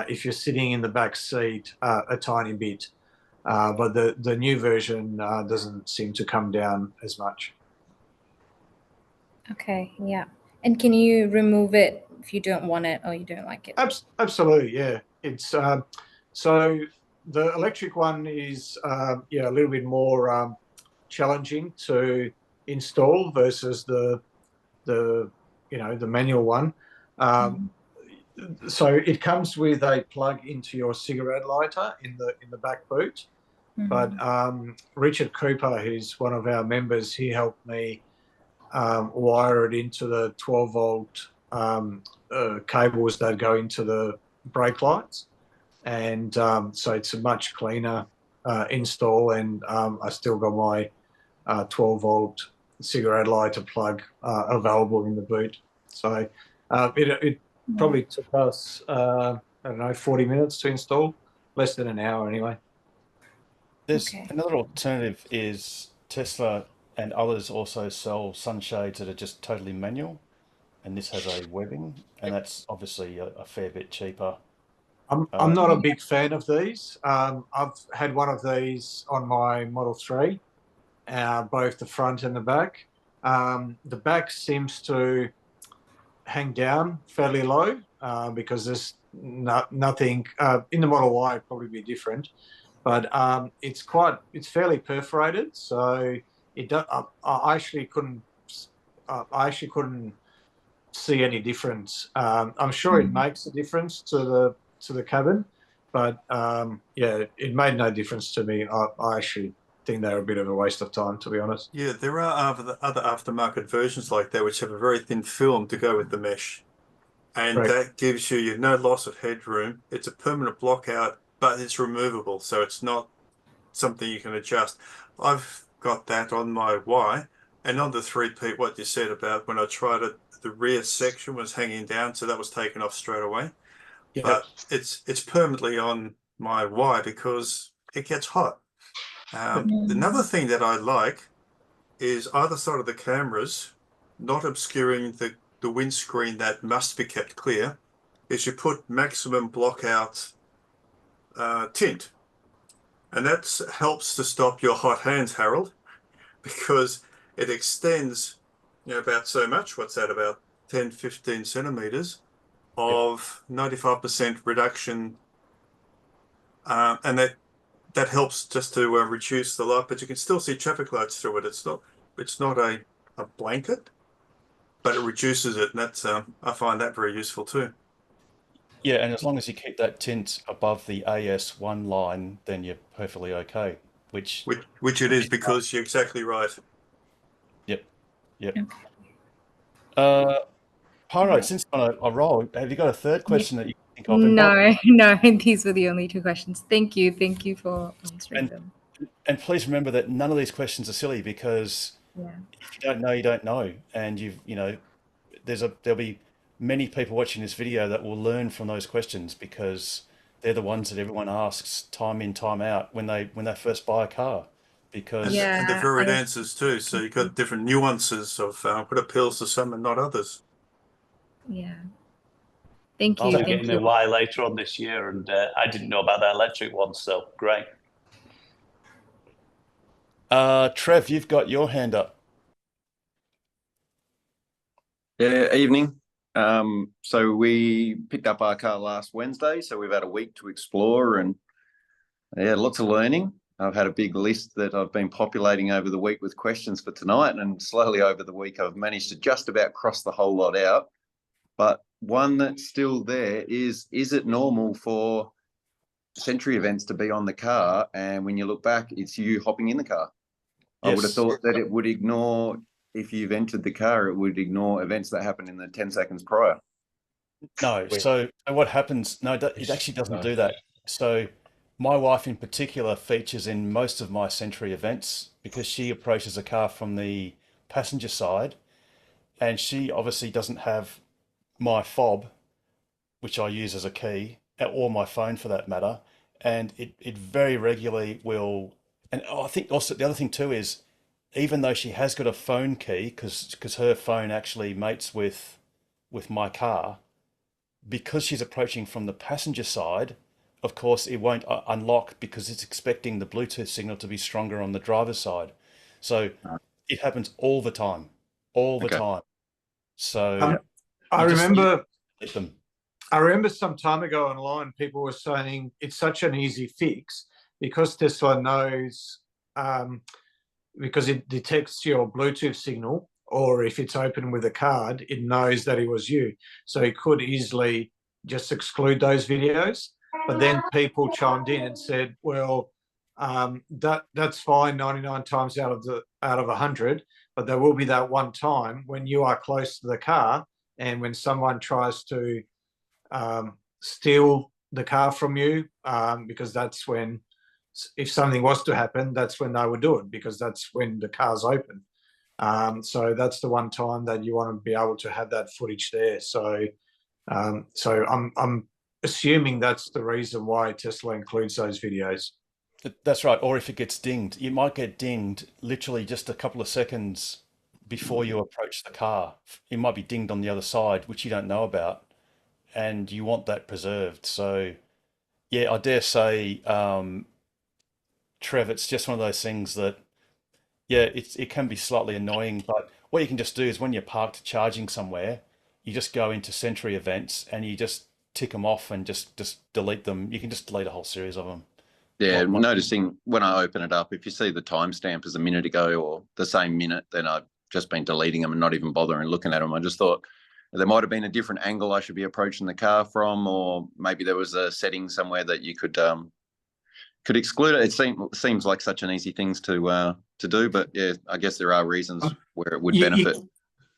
if you're sitting in the back seat a tiny bit. But the new version doesn't seem to come down as much. Okay, yeah. And can you remove it if you don't want it or you don't like it? Absolutely, yeah. It's so the electric one is a little bit more challenging to install versus the manual one. So it comes with a plug into your cigarette lighter in the back boot. But Richard Cooper, who's one of our members, he helped me wire it into the 12-volt cables that go into the brake lights. And so it's a much cleaner install, and I still got my 12-volt cigarette lighter plug available in the boot. So it probably took us, 40 minutes to install, less than an hour anyway. There's another alternative is Tesla and others also sell sunshades that are just totally manual, and this has a webbing, and that's obviously a fair bit cheaper. I'm not a big fan of these. I've had one of these on my Model 3, both the front and the back. The back seems to hang down fairly low because there's nothing in the Model Y. It'd probably be different, but it's fairly perforated, so I actually couldn't see any difference. I'm sure it makes a difference to the cabin, but it made no difference to me. I actually think they're a bit of a waste of time, to be honest. Yeah, there are other aftermarket versions like that which have a very thin film to go with the mesh, and that gives you no loss of headroom. It's a permanent block out, but it's removable, so it's not something you can adjust. I've got that on my Y, and on the 3P, what you said about when I tried it, the rear section was hanging down, so that was taken off straight away. Yep. But it's permanently on my Y because it gets hot. Another thing that I like is either side of the cameras, not obscuring the windscreen that must be kept clear, is you put maximum block out tint. And that helps to stop your hot hands, Harold, because it extends, about so much. What's that, about 10, 15 centimeters of 95% reduction. And that helps just to reduce the light, but you can still see traffic lights through it. It's not a blanket, but it reduces it. And that's, I find that very useful too. Yeah, and as long as you keep that tint above the AS1 line, then you're perfectly okay. Which it is, because you're exactly right. Yep. Pyro, since on a roll, have you got a third question that you think of? No, these were the only 2 questions. Thank you for answering them. And please remember that none of these questions are silly, because if you don't know, you don't know, and there'll be many people watching this video that will learn from those questions, because they're the ones that everyone asks time in, time out when they first buy a car. Because and the varied answers too. So you've got different nuances of what appeals to some and not others. Yeah. Thank you. I'll be getting a Y later on this year, and I didn't know about that electric one, so great. Trev, you've got your hand up. Yeah, evening. So we picked up our car last Wednesday, so we've had a week to explore, and lots of learning. I've had a big list that I've been populating over the week with questions for tonight, and slowly over the week I've managed to just about cross the whole lot out. But one that's still there is it normal for Sentry events to be on the car, and when you look back, it's you hopping in the car? Yes. I would have thought that it would ignore, if you've entered the car, it would ignore events that happened in the 10 seconds prior. No, so what happens, it actually doesn't do that. So my wife in particular features in most of my Sentry events, because she approaches a car from the passenger side, and she obviously doesn't have my fob, which I use as a key, or my phone for that matter, and it very regularly will. And I think also the other thing too is, even though she has got a phone key, because her phone actually mates with my car, because she's approaching from the passenger side, of course it won't unlock, because it's expecting the Bluetooth signal to be stronger on the driver's side. So it happens all the time, time. So I remember some time ago online, people were saying it's such an easy fix, because Tesla knows, because it detects your Bluetooth signal, or if it's open with a card, it knows that it was you. So it could easily just exclude those videos. But then people chimed in and said, well, that's fine 99 times out of 100, but there will be that one time when you are close to the car, and when someone tries to steal the car from you, because that's when, if something was to happen, that's when they would do it, because that's when the car's open. So that's the one time that you want to be able to have that footage there. So I'm assuming that's the reason why Tesla includes those videos. That's right. Or if it gets dinged, you might get dinged literally just a couple of seconds before you approach the car. It might be dinged on the other side, which you don't know about, and you want that preserved. So yeah, I dare say, Trev, it's just one of those things that, it can be slightly annoying, but what you can just do is, when you're parked charging somewhere, you just go into Sentry events and you just tick them off and just delete them. You can just delete a whole series of them. Yeah, noticing when I open it up, if you see the timestamp as a minute ago or the same minute, then I've just been deleting them and not even bothering looking at them. I just thought there might have been a different angle I should be approaching the car from, or maybe there was a setting somewhere that you could exclude it. It seems like such an easy thing to do, but yeah, I guess there are reasons where it would benefit.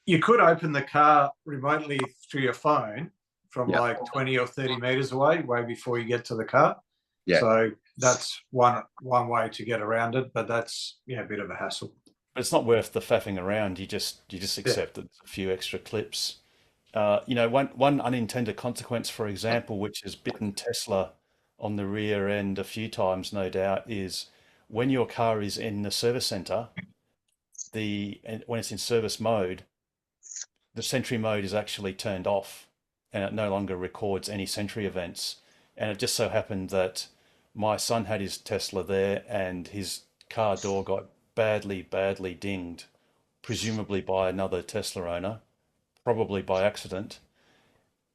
You could open the car remotely through your phone from like 20 or 30 meters away, way before you get to the car. Yeah. So that's one way to get around it, but that's a bit of a hassle. But it's not worth the faffing around. You just accept that a few extra clips. One unintended consequence, for example, which has bitten Tesla on the rear end a few times, no doubt, is when your car is in the service center, when it's in service mode, the Sentry mode is actually turned off, and it no longer records any Sentry events. And it just so happened that my son had his Tesla there, and his car door got badly dinged, presumably by another Tesla owner, probably by accident.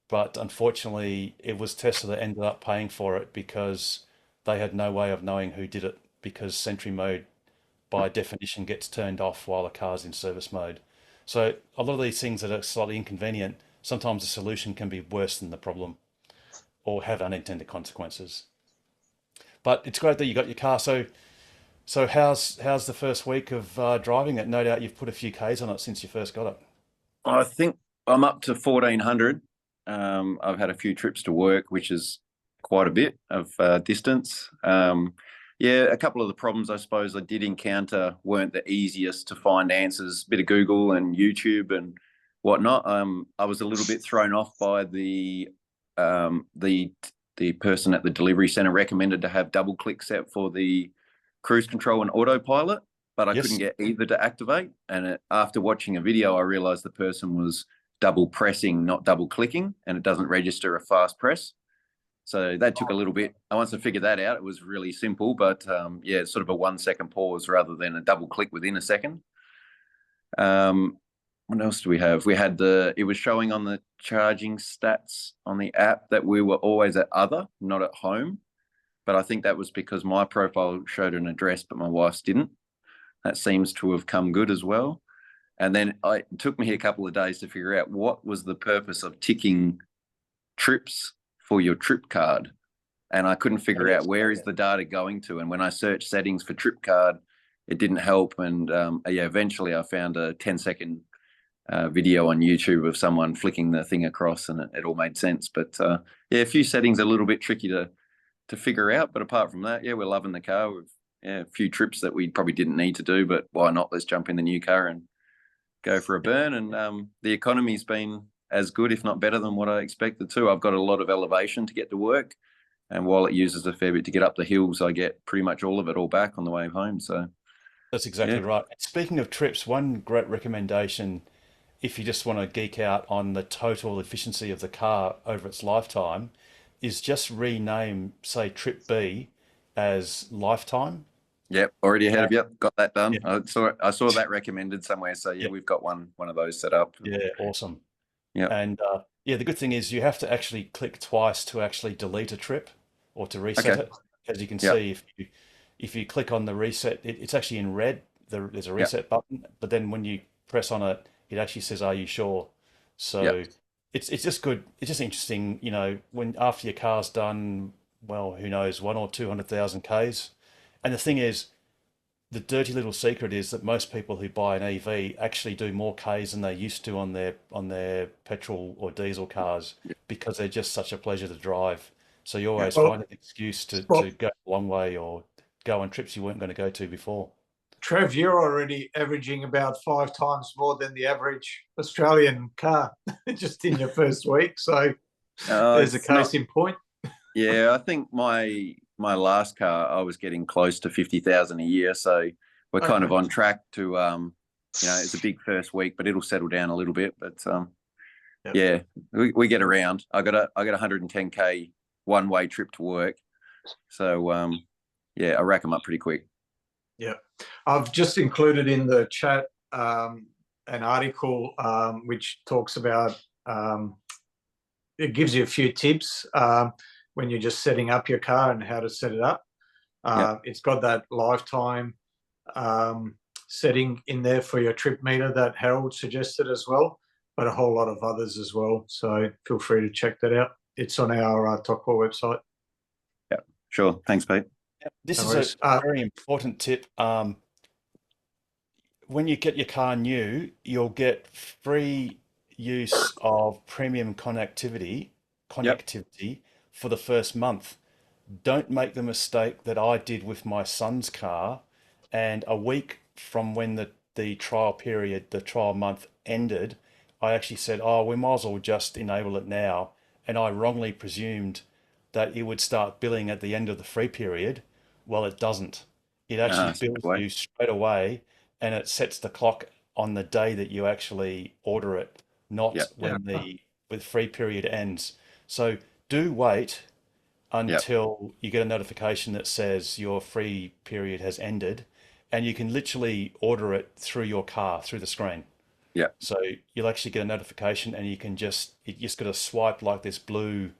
But unfortunately, it was Tesla that ended up paying for it because they had no way of knowing who did it, because Sentry mode, by definition, gets turned off while a car's in service mode. So a lot of these things that are slightly inconvenient, sometimes the solution can be worse than the problem or have unintended consequences. But it's great that you got your car. So how's the first week of driving it? No doubt you've put a few Ks on it since you first got it. I think I'm up to 1,400. I've had a few trips to work, which is quite a bit of distance. Yeah, a couple of the problems I suppose I did encounter weren't the easiest to find answers. Bit of Google and YouTube and whatnot. I was a little bit thrown off by the person at the delivery center recommended to have double click set for the cruise control and autopilot, but I couldn't get either to activate. And after watching a video, I realized the person was double pressing, not double clicking, and it doesn't register a fast press. So that took a little bit. Once I figured that out, it was really simple, but yeah, it's sort of a 1 second pause rather than a double click within a second. What else do we have? We had it was showing on the charging stats on the app that we were always at other, not at home. But I think that was because my profile showed an address, but my wife's didn't. That seems to have come good as well. And then it took me a couple of days to figure out what was the purpose of ticking trips for your trip card. And I couldn't figure out where is the data going to. And when I searched settings for trip card, it didn't help. And yeah, eventually I found a 10-second video on YouTube of someone flicking the thing across, and it all made sense. But yeah, a few settings are a little bit tricky to figure out. But apart from that, yeah, we're loving the car. We've a few trips that we probably didn't need to do, but why not? Let's jump in the new car and go for a burn. And the economy's been as good, if not better, than what I expected to. I've got a lot of elevation to get to work, and while it uses a fair bit to get up the hills, I get pretty much all of it all back on the way home. So that's exactly right. Speaking of trips, one great recommendation, if you just want to geek out on the total efficiency of the car over its lifetime, is just rename, say, Trip B as Lifetime. Yep, already ahead of you. Got that done. Yeah. I saw that recommended somewhere. So yeah, we've got one of those set up. Yeah, awesome. Yeah. And yeah, the good thing is you have to actually click twice to actually delete a trip or to reset it. As you can see, if you click on the reset, it's actually in red. There's a reset button, but then when you press on it, it actually says, "Are you sure?" So it's just good. It's just interesting, you know, when after your car's done, well, who knows, 100,000 or 200,000 Ks. And the thing is, the dirty little secret is that most people who buy an EV actually do more Ks than they used to on their petrol or diesel cars because they're just such a pleasure to drive. So you always find an excuse to go a long way or go on trips you weren't going to go to before. Trev, you're already averaging about 5 times more than the average Australian car just in your first week. So there's a case in point. Yeah, I think my last car, I was getting close to 50,000 a year. So we're kind of on track to, you know, it's a big first week, but it'll settle down a little bit. But yeah, we get around. I got a 110K one-way trip to work. So yeah, I rack them up pretty quick. Yeah, I've just included in the chat an article which talks about, it gives you a few tips when you're just setting up your car and how to set it up. It's got that lifetime setting in there for your trip meter that Harold suggested as well, but a whole lot of others as well. So feel free to check that out. It's on our TOCWA website. Yeah, sure. Thanks, Pete. This is a very important tip. When you get your car new, you'll get free use of premium connectivity for the first month. Don't make the mistake that I did with my son's car, and a week from when the trial period, the trial month ended, I actually said, oh, we might as well just enable it now. And I wrongly presumed that it would start billing at the end of the free period. Well, it doesn't. It actually bills you straight away and it sets the clock on the day that you actually order it, not Yep. when the free period ends. So do wait until you get a notification that says your free period has ended, and you can literally order it through your car, through the screen. Yeah. So you'll actually get a notification, and you just got to swipe like this blue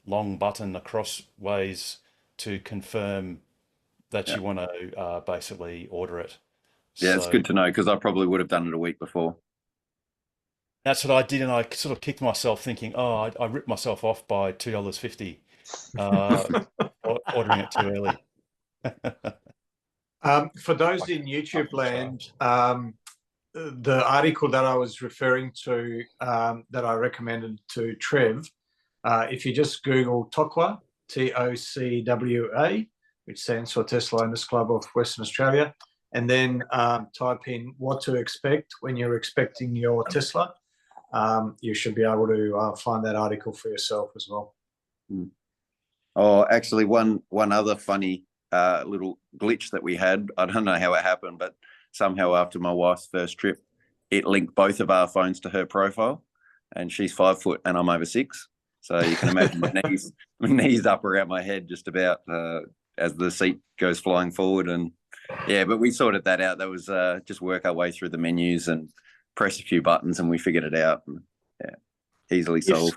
long button across ways to confirm that you want to basically order it. Yeah, it's So good to know, because I probably would have done it a week before. that's what I did, and I sort of kicked myself thinking, oh, I ripped myself off by $2.50 ordering it too early. For those in YouTube land, the article that I was referring to, that I recommended to Trev, if you just Google TOCWA, TOCWA, which stands for Tesla Owners Club of Western Australia, and then type in what to expect when you're expecting your Tesla, you should be able to find that article for yourself as well. Oh, actually, one other funny little glitch that we had. I don't know how it happened, but somehow after my wife's first trip, it linked both of our phones to her profile, and she's 5 foot and I'm over 6. So you can imagine my knees up around my head just about as the seat goes flying forward. And yeah, but we sorted that out. That was just work our way through the menus and press a few buttons, and we figured it out. And, yeah, easily solved.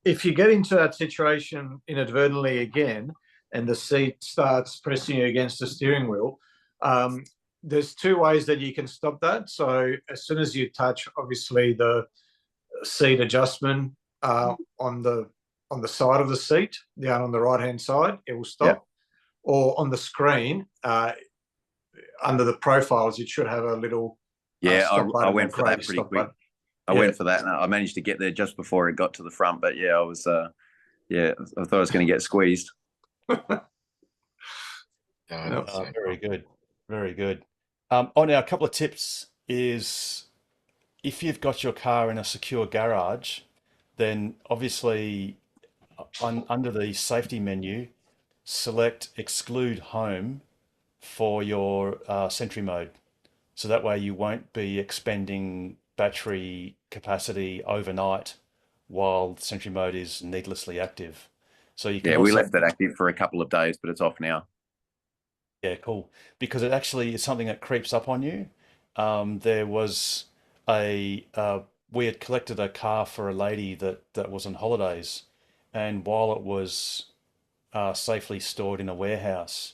If you get into that situation inadvertently again, and the seat starts pressing you against the steering wheel, there's 2 ways that you can stop that. So as soon as you touch, obviously, the seat adjustment on the side of the seat, down on the right-hand side, it will stop. Yep. Or on the screen, under the profiles, it should have a little I went for that pretty quick. I went for that, and I managed to get there just before it got to the front. But yeah, I was I thought I was going to get squeezed. Very good, very good. Now a couple of tips is, if you've got your car in a secure garage, then obviously under the safety menu, select exclude home for your Sentry mode. So that way you won't be expending battery capacity overnight while Sentry mode is needlessly active. So you can we left that active for a couple of days, but it's off now. Yeah, cool. Because it actually is something that creeps up on you. There was we had collected a car for a lady that was on holidays, and while it was safely stored in a warehouse,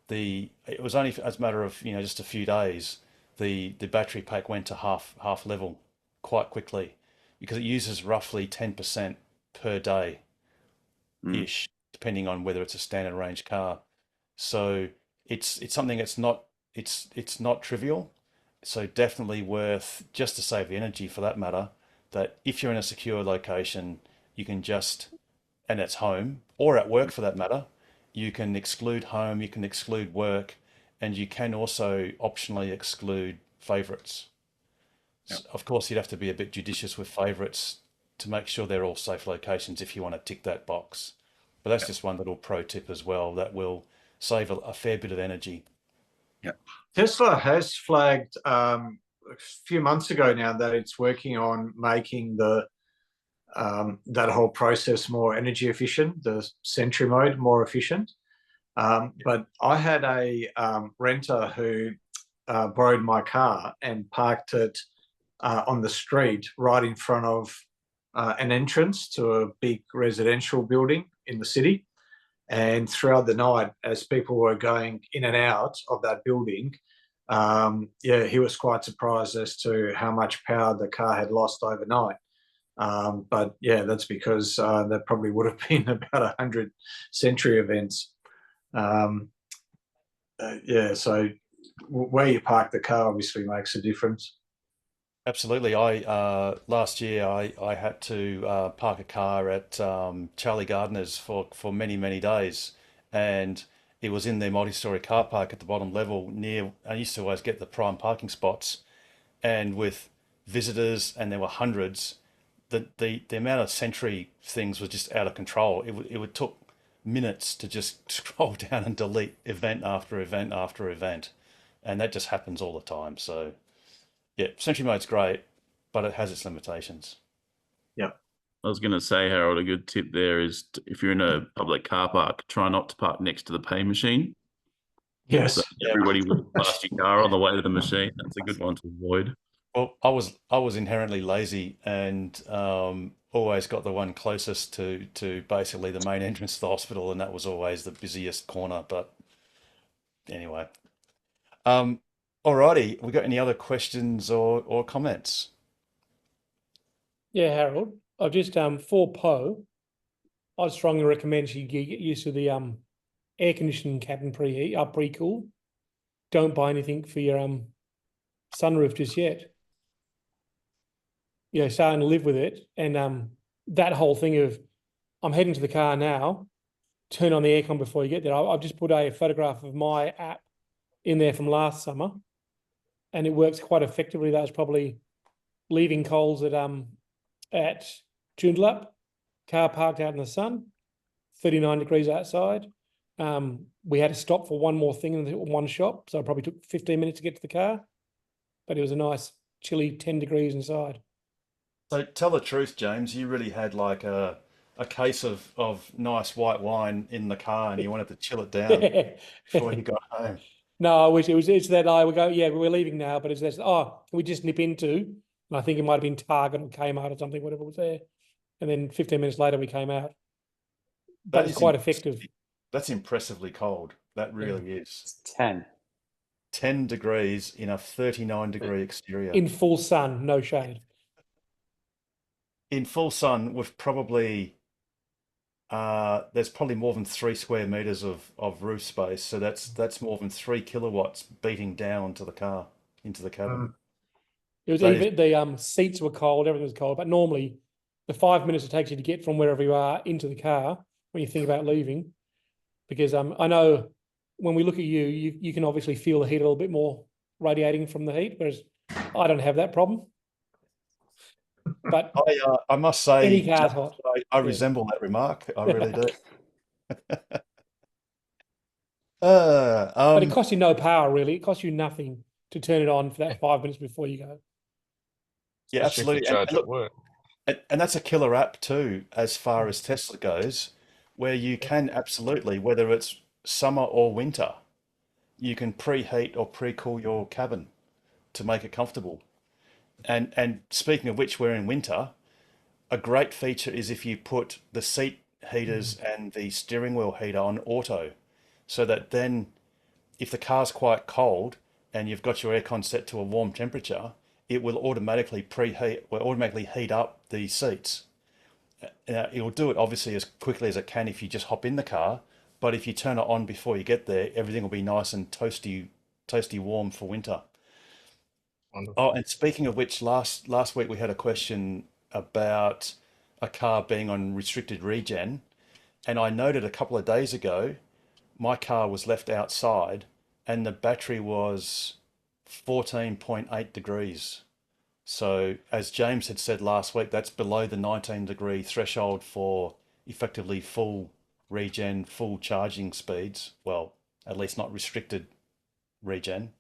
it was only as a matter of just a few days, the battery pack went to half level quite quickly, because it uses roughly 10% per day ish, depending on whether it's a standard range car. So it's something that's not trivial. So definitely worth, just to save the energy for that matter, that if you're in a secure location, you can just, and it's home or at work for that matter, you can exclude home, you can exclude work, and you can also optionally exclude favorites. Yep. Of course, you'd have to be a bit judicious with favorites to make sure they're all safe locations if you want to tick that box. But that's just one little pro tip as well that will save a fair bit of energy. Yeah. Tesla has flagged a few months ago now that it's working on making that whole process more energy efficient, the Sentry mode more efficient. But I had a renter who borrowed my car and parked it on the street right in front of an entrance to a big residential building in the city. And throughout the night, as people were going in and out of that building, he was quite surprised as to how much power the car had lost overnight. But yeah, that's because there probably would have been about 100 Sentry events. So where you park the car obviously makes a difference. Absolutely. Last year I had to park a car at Charlie Gardner's for many days, and it was in their multi-story car park at the bottom level near. I used to always get the prime parking spots, and with visitors, and there were hundreds, the amount of Sentry things was just out of control. It would took minutes to just scroll down and delete event after event after event, and that just happens all the time. So yeah, Sentry Mode's great, but it has its limitations. I was going to say, Harold, a good tip there is if you're in a public car park, try not to park next to the pay machine. Yes. So everybody will pass your car on the way to the machine. That's a good one to avoid. Well, I was inherently lazy and always got the one closest to basically the main entrance to the hospital, and that was always the busiest corner. But anyway, alrighty, we got any other questions or comments? Yeah, Harold, I've just for Poe, I'd strongly recommend she get used to the air conditioning cabin pre-cool. Don't buy anything for your sunroof just yet. You know, starting to live with it, and that whole thing of I'm heading to the car now, turn on the aircon before you get there. I've just put a photograph of my app in there from last summer, and it works quite effectively. That was probably leaving Coles at Joondalup, car parked out in the sun, 39 degrees outside. We had to stop for one more thing in one shop, so it probably took 15 minutes to get to the car, but it was a nice chilly 10 degrees inside. So tell the truth, James, you really had like a case of nice white wine in the car and you wanted to chill it down before you got home. No, I wish it's that I would go, yeah, we're leaving now, but it's that, can we just nip into, and I think it might have been Target or Kmart or something, whatever was there. And then 15 minutes later we came out. But it's quite effective. That's impressively cold. That really is. 10 degrees in a 39 degree exterior. In full sun, no shade. In full sun with probably, there's probably more than 3 square meters of roof space. So that's more than 3 kilowatts beating down to the car, into the cabin. It was even, the seats were cold, everything was cold, but normally the 5 minutes it takes you to get from wherever you are into the car when you think about leaving, because I know when we look at you can obviously feel the heat a little bit more radiating from the heat, whereas I don't have that problem. But I must say, any car's hot. I resemble that remark. I really do. But it costs you no power, really. It costs you nothing to turn it on for that 5 minutes before you go. Yeah, absolutely. Charge at work. And that's a killer app too, as far as Tesla goes, where you can absolutely, whether it's summer or winter, you can preheat or pre-cool your cabin to make it comfortable. And speaking of which, we're in winter. A great feature is if you put the seat heaters and the steering wheel heater on auto, so that then if the car's quite cold and you've got your aircon set to a warm temperature, it will automatically heat up the seats. It will do it obviously as quickly as it can if you just hop in the car, but if you turn it on before you get there, everything will be nice and toasty warm for winter. Wonderful. Oh, and speaking of which, last week we had a question about a car being on restricted regen, and I noted a couple of days ago my car was left outside and the battery was 14.8 degrees. So as James had said last week, that's below the 19-degree threshold for effectively full regen, full charging speeds. Well, at least not restricted regen.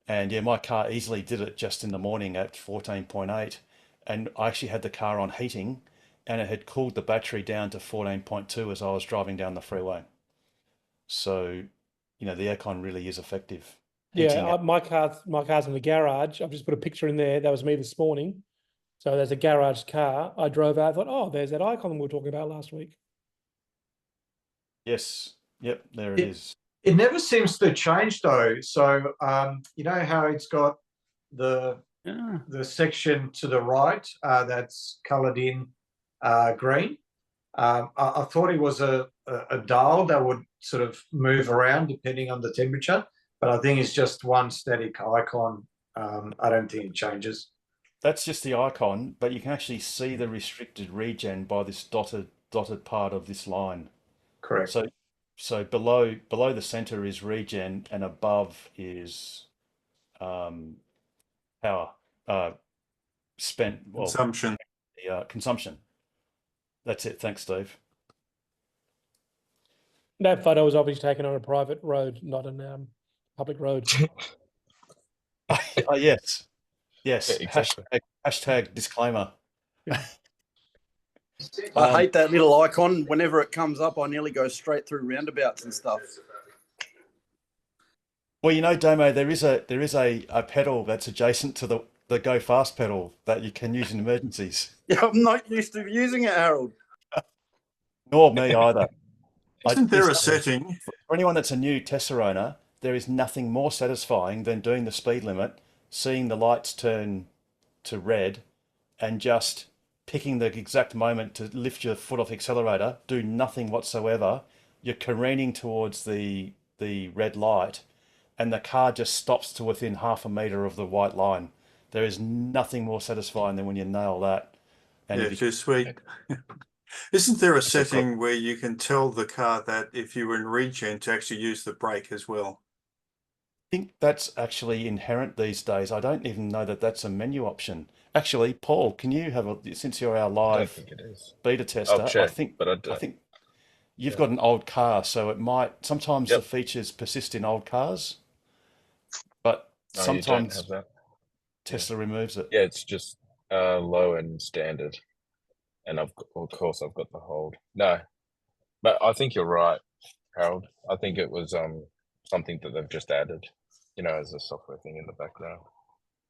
And yeah, my car easily did it just in the morning at 14.8. And I actually had the car on heating and it had cooled the battery down to 14.2 as I was driving down the freeway. So, the aircon really is effective. Yeah, my car's in the garage. I've just put a picture in there. That was me this morning. So there's a garage car. I drove out. I thought, there's that icon we were talking about last week. Yes. Yep. There it is. It never seems to change though. So you know how it's got the section to the right that's coloured in green. I thought it was a dial that would sort of move around depending on the temperature. But I think it's just one static icon. I don't think it changes. That's just the icon, but you can actually see the restricted regen by this dotted part of this line. Correct. So below the center is regen, and above is power spent. Well, consumption. Consumption. That's it. Thanks, Steve. That photo was obviously taken on a private road, not an public road. Oh, yes. Yes. Yeah, exactly. Hashtag disclaimer. I hate that little icon. Whenever it comes up, I nearly go straight through roundabouts and stuff. Well, you know, Damo, there is a pedal that's adjacent to the Go Fast pedal that you can use in emergencies. Yeah, I'm not used to using it, Harold. Nor me either. Isn't there a setting? For anyone that's a new Tesla owner, there is nothing more satisfying than doing the speed limit, seeing the lights turn to red, and just picking the exact moment to lift your foot off the accelerator, do nothing whatsoever. You're careening towards the red light, and the car just stops to within half a meter of the white line. There is nothing more satisfying than when you nail that. And Yeah, too sweet. Isn't there a setting where you can tell the car that if you were in regen to actually use the brake as well? I think that's actually inherent these days. I don't even know that that's a menu option. Actually, Paul, can you have since you're our I don't live think it is. beta tester, I'll check, I think but I don't. you've got an old car, so it might sometimes Yep. the features persist in old cars, but No, you don't sometimes have that. Tesla removes it. Yeah, it's just low and standard, and of course I've got the hold. No, but I think you're right, Harold. I think it was something that they've just added, as a software thing in the background.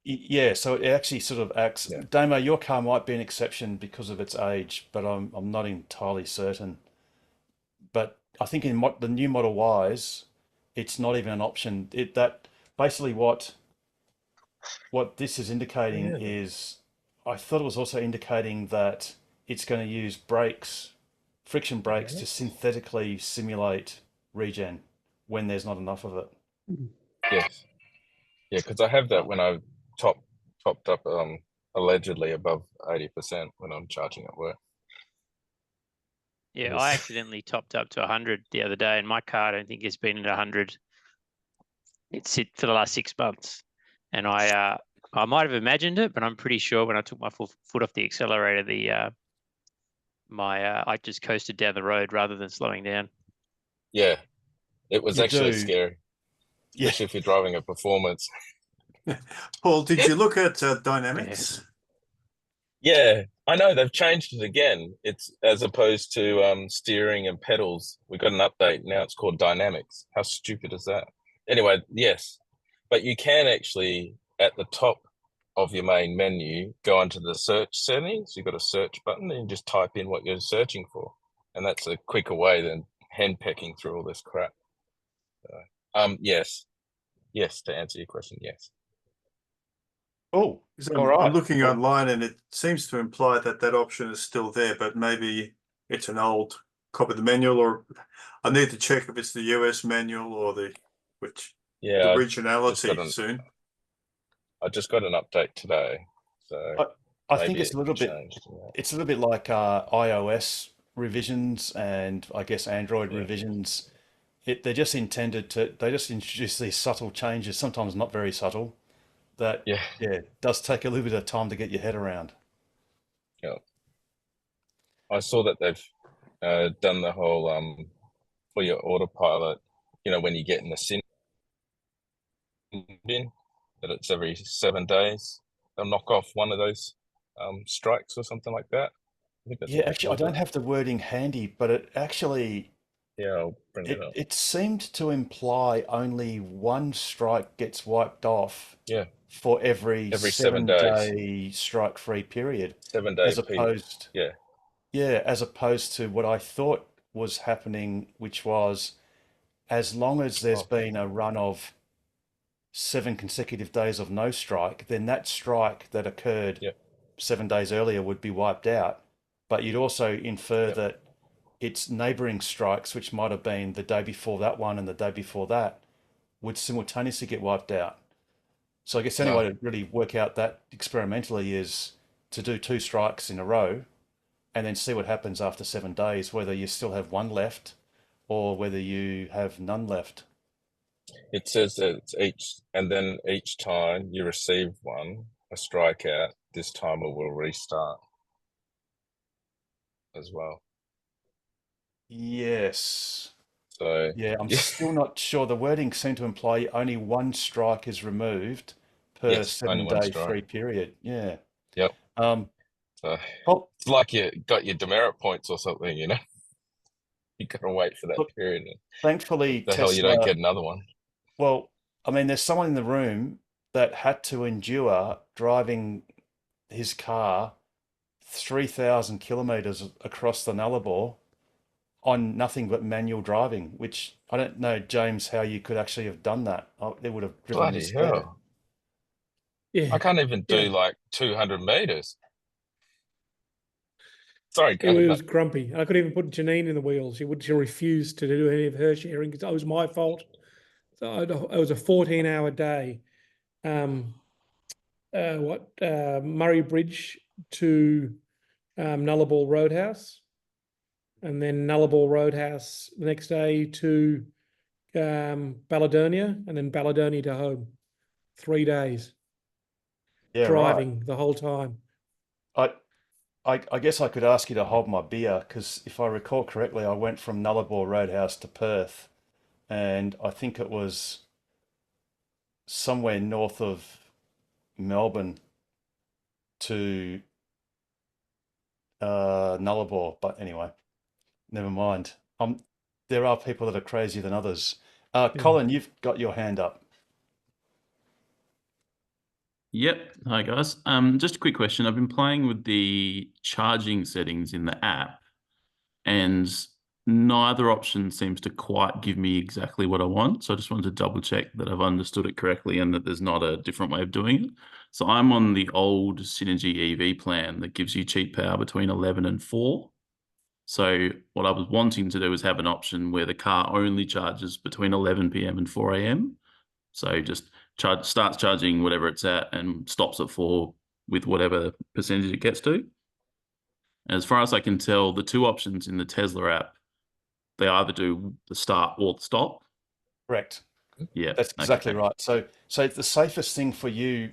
Yeah, so it actually sort of acts. Yeah. Damo, your car might be an exception because of its age, but I'm not entirely certain. But I think in the new Model Ys, it's not even an option. That basically what this is indicating is, I thought it was also indicating that it's going to use friction brakes to synthetically simulate regen when there's not enough of it. Yes. Yeah, because I have that when I topped up allegedly above 80% when I'm charging at work. Yeah, I accidentally topped up to 100 the other day, and my car I don't think has been at 100. It's for the last 6 months, and I might have imagined it, but I'm pretty sure when I took my foot off the accelerator, I just coasted down the road rather than slowing down. Yeah, it was actually scary, Yeah. especially if you're driving a performance. Paul, did you look at dynamics? Yeah, I know they've changed it again. It's as opposed to steering and pedals. We got an update now. It's called dynamics. How stupid is that? Anyway, yes, but you can actually at the top of your main menu go into the search settings. You've got a search button and you just type in what you're searching for, and that's a quicker way than henpecking through all this crap. Yes, to answer your question, yes. Oh, all right. I'm looking online and it seems to imply that option is still there, but maybe it's an old copy of the manual, or I need to check if it's the US manual or the regionality soon. I just got an update today, so I think it's a little bit. It's a little bit like iOS revisions and I guess Android revisions. They're just intended to. They just introduce these subtle changes, sometimes not very subtle. That does take a little bit of time to get your head around. Yeah, I saw that they've done the whole for your autopilot. When you get in the sin bin, that it's every 7 days. They'll knock off one of those strikes or something like that. Actually, I don't have the wording handy, but it actually. Yeah, I'll bring it up. It seemed to imply only one strike gets wiped off. Yeah. For every 7 day strike-free period. 7 days. As opposed. Yeah. Yeah, as opposed to what I thought was happening, which was, as long as there's been a run of 7 consecutive days of no strike, then that strike that occurred 7 days earlier would be wiped out. But you'd also infer that its neighbouring strikes, which might have been the day before that one and the day before that, would simultaneously get wiped out. So I guess the only way to really work out that experimentally is to do 2 strikes in a row and then see what happens after 7 days, whether you still have one left or whether you have none left. It says that it's each time you receive a strikeout, this timer will restart as well. Yes. So Yeah, I'm still not sure. The wording seemed to imply only one strike is removed per yes, only one 7-day strike. free period. Yeah. Yep. So it's like you got your demerit points or something, you know. You gotta wait for that look, period. And thankfully, the hell you don't Tesla. get another one. Well, I mean, there's someone in the room that had to endure driving his car 3,000 kilometers across the Nullarbor on nothing but manual driving, which I don't know, James, how you could actually have done that. It would have driven me Bloody scared. hell. Yeah. I can't even do Yeah. like 200 meters. Sorry, It was grumpy. I could even put Janine in the wheels. She refused to do any of her sharing because it was my fault. So it was a 14-hour day. Murray Bridge to Nullarbor Roadhouse, and then Nullarbor Roadhouse the next day to Baladonia, and then Baladonia to home. 3 days. Yeah, driving right. the whole time. I guess I could ask you to hold my beer, because if I recall correctly, I went from Nullarbor Roadhouse to Perth, and I think it was somewhere north of Melbourne to Nullarbor. But anyway, never mind. There are people that are crazier than others. Colin, you've got your hand up. Yep. Hi, guys. Just a quick question. I've been playing with the charging settings in the app, and neither option seems to quite give me exactly what I want. So I just wanted to double check that I've understood it correctly and that there's not a different way of doing it. So I'm on the old Synergy EV plan that gives you cheap power between 11 and 4. So what I was wanting to do is have an option where the car only charges between 11 p.m. and 4 a.m. So just starts charging whatever it's at and stops at 4 with whatever percentage it gets to. As far as I can tell, the two options in the Tesla app, they either do the start or the stop. Correct. Yeah, that's exactly right. So the safest thing for you,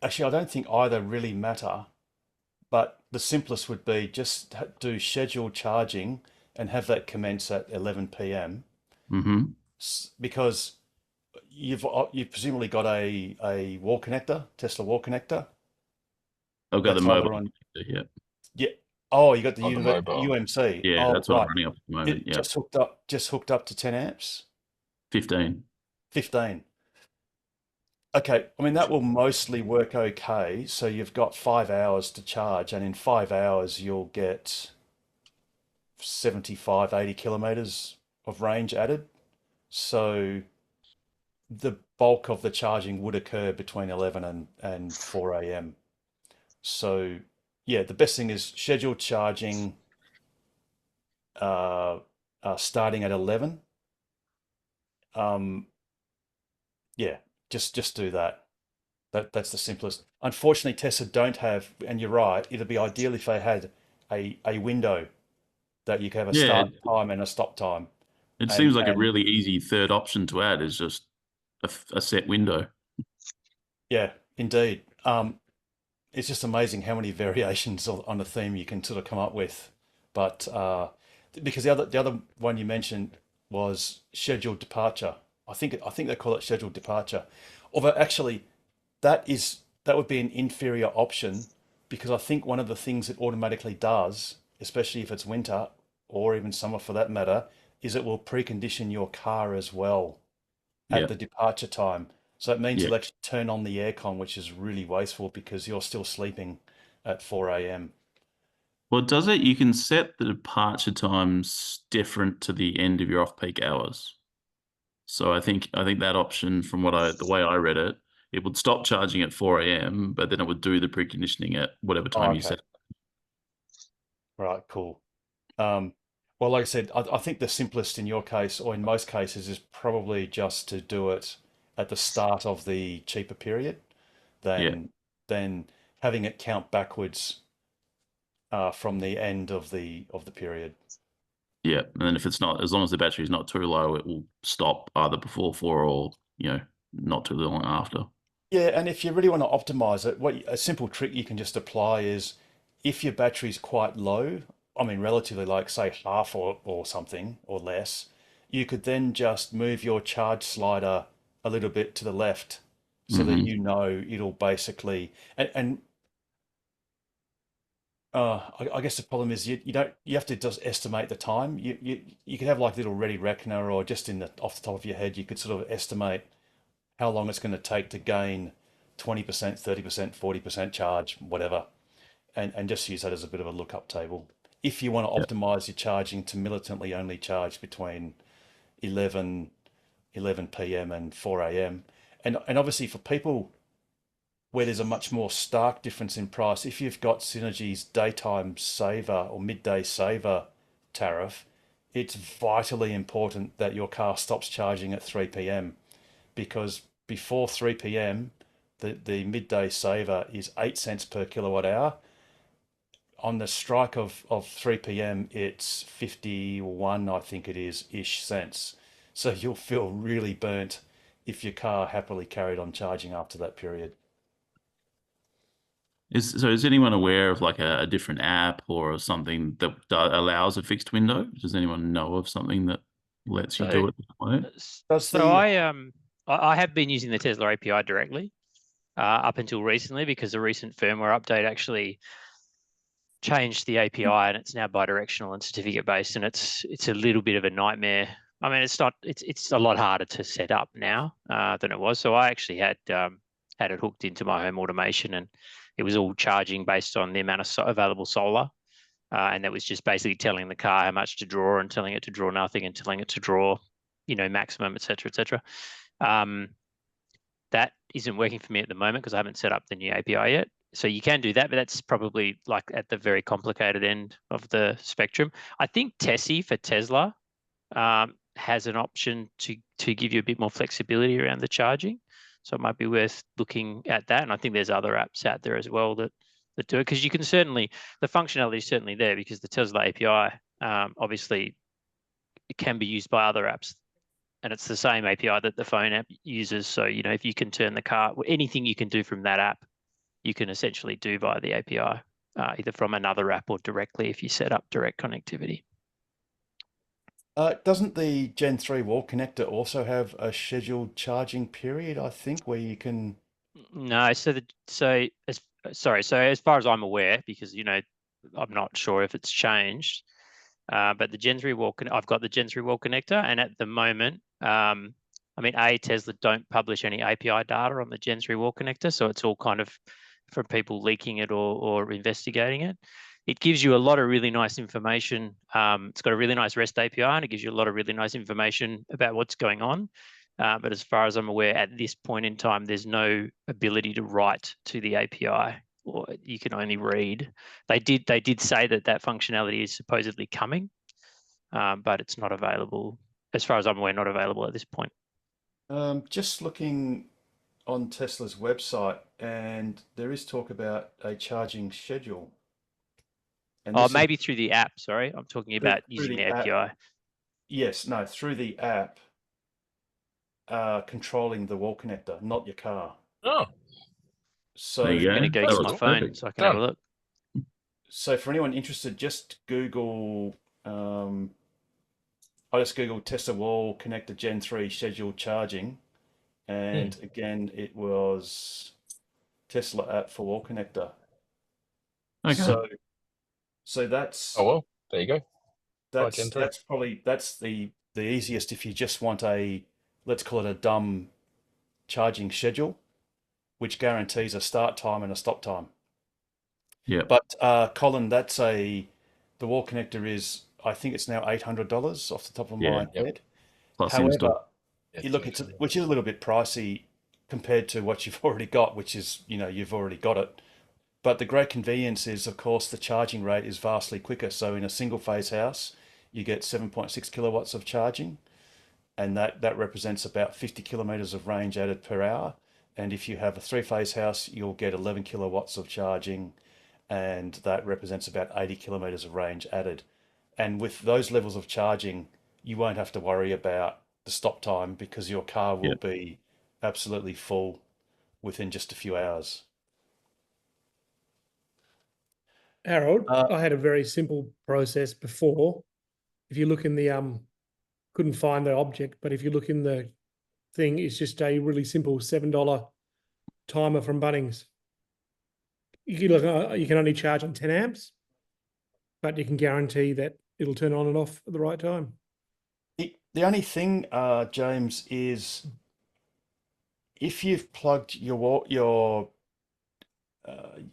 actually, I don't think either really matter, but the simplest would be just do scheduled charging and have that commence at 11 p.m. Mm-hmm. Because you've presumably got a wall connector, Tesla wall connector. I've got the mobile connector, yeah. Yeah. Oh, you got the mobile. UMC. Yeah, oh, that's what right. I'm running up at the moment. Yeah. Just hooked up to 10 amps. 15. Okay, I mean, that will mostly work okay. So you've got 5 hours to charge, and in 5 hours you'll get 75, 80 kilometers of range added. So the bulk of the charging would occur between 11 and 4 a.m. So yeah, the best thing is scheduled charging starting at 11. Yeah, just do that. That's the simplest. Unfortunately, Tesla don't have, and you're right, it'd be ideal if they had a window that you could have a start time and a stop time. It seems like a really easy third option to add is just a set window. Yeah, indeed. It's just amazing how many variations on a theme you can sort of come up with. But because the other one you mentioned was scheduled departure. I think they call it scheduled departure. Although actually that would be an inferior option, because I think one of the things it automatically does, especially if it's winter or even summer for that matter, is it will precondition your car as well at the departure time. So it means it'll actually turn on the aircon, which is really wasteful because you're still sleeping at 4 a.m. Well, does it? You can set the departure times different to the end of your off-peak hours. So I think that option, from the way I read it, it would stop charging at 4 a.m., but then it would do the preconditioning at whatever time you set it. Right, cool. Well, like I said, I think the simplest in your case, or in most cases, is probably just to do it at the start of the cheaper period, than having it count backwards from the end of the period. Yeah, and then if it's not, as long as the battery is not too low, it will stop either before 4 or not too long after. Yeah, and if you really want to optimize it, a simple trick you can just apply is, if your battery's quite low, I mean relatively, like say half or something or less, you could then just move your charge slider a little bit to the left so that you know it'll basically I guess the problem is you have to just estimate the time. You could have like little ready reckoner, or just off the top of your head you could sort of estimate how long it's going to take to gain 20%, 30%, 40% charge, whatever, and just use that as a bit of a lookup table. If you want to optimize your charging to militantly only charge between 11 p.m. and 4 a.m. And obviously for people where there's a much more stark difference in price, if you've got Synergy's daytime saver or midday saver tariff, it's vitally important that your car stops charging at 3 p.m. because before 3 p.m. the midday saver is 8 cents per kilowatt hour. On the strike of 3 p.m. it's 51, I think it is, ish cents. So you'll feel really burnt if your car happily carried on charging after that period. Is anyone aware of like a different app or something that allows a fixed window? Does anyone know of something that lets you do it that way? I have been using the Tesla API directly up until recently, because the recent firmware update actually changed the API and it's now bidirectional and certificate based, and it's a little bit of a nightmare. I mean, it's a lot harder to set up now than it was. So I actually had it hooked into my home automation, and it was all charging based on the amount of available solar. And that was just basically telling the car how much to draw and telling it to draw nothing and telling it to draw, maximum, et cetera, et cetera. That isn't working for me at the moment because I haven't set up the new API yet. So you can do that, but that's probably like at the very complicated end of the spectrum. I think Tessie for Tesla has an option to give you a bit more flexibility around the charging. So it might be worth looking at that. And I think there's other apps out there as well that do it, because you can certainly, the functionality is certainly there, because the Tesla API, obviously it can be used by other apps, and it's the same API that the phone app uses. So, if you can turn the car, anything you can do from that app, you can essentially do via the API, either from another app or directly if you set up direct connectivity. Doesn't the Gen 3 wall connector also have a scheduled charging period, I think, where you can... No, as far as I'm aware, because, I'm not sure if it's changed, but the Gen 3 wall, I've got the Gen 3 wall connector, and at the moment, Tesla don't publish any API data on the Gen 3 wall connector, so it's all kind of from people leaking it or investigating it. It gives you a lot of really nice information. It's got a really nice REST API, and it gives you a lot of really nice information about what's going on. But as far as I'm aware, at this point in time, there's no ability to write to the API, or you can only read. They did say that functionality is supposedly coming, but it's not available. As far as I'm aware, not available at this point. Just looking on Tesla's website, and there is talk about a charging schedule. And maybe through the app. Sorry, I'm talking about using the API. Yes, no, through the app, controlling the wall connector, not your car. Oh, so I'm going to go to my phone so I can have a look. So for anyone interested, just Google. I just Googled Tesla wall connector Gen 3 scheduled charging, and again it was Tesla app for wall connector. Okay. So that's there you go. That's probably the easiest if you just want a, let's call it a dumb charging schedule, which guarantees a start time and a stop time. Yeah. But Colin, the wall connector is, I think it's now $800 off the top of my head. Plus however, install. Which is a little bit pricey compared to what you've already got, which is, you've already got it. But the great convenience is, of course, the charging rate is vastly quicker. So in a single phase house, you get 7.6 kilowatts of charging, and that represents about 50 kilometers of range added per hour. And if you have a 3-phase house, you'll get 11 kilowatts of charging, and that represents about 80 kilometers of range added. And with those levels of charging, you won't have to worry about the stop time, because your car will be absolutely full within just a few hours. Harold, I had a very simple process before. If you look in the couldn't find the object, but if you look in the thing, it's just a really simple $7 timer from Bunnings. You can only charge on 10 amps, but you can guarantee that it'll turn on and off at the right time. The only thing, James, is if you've plugged your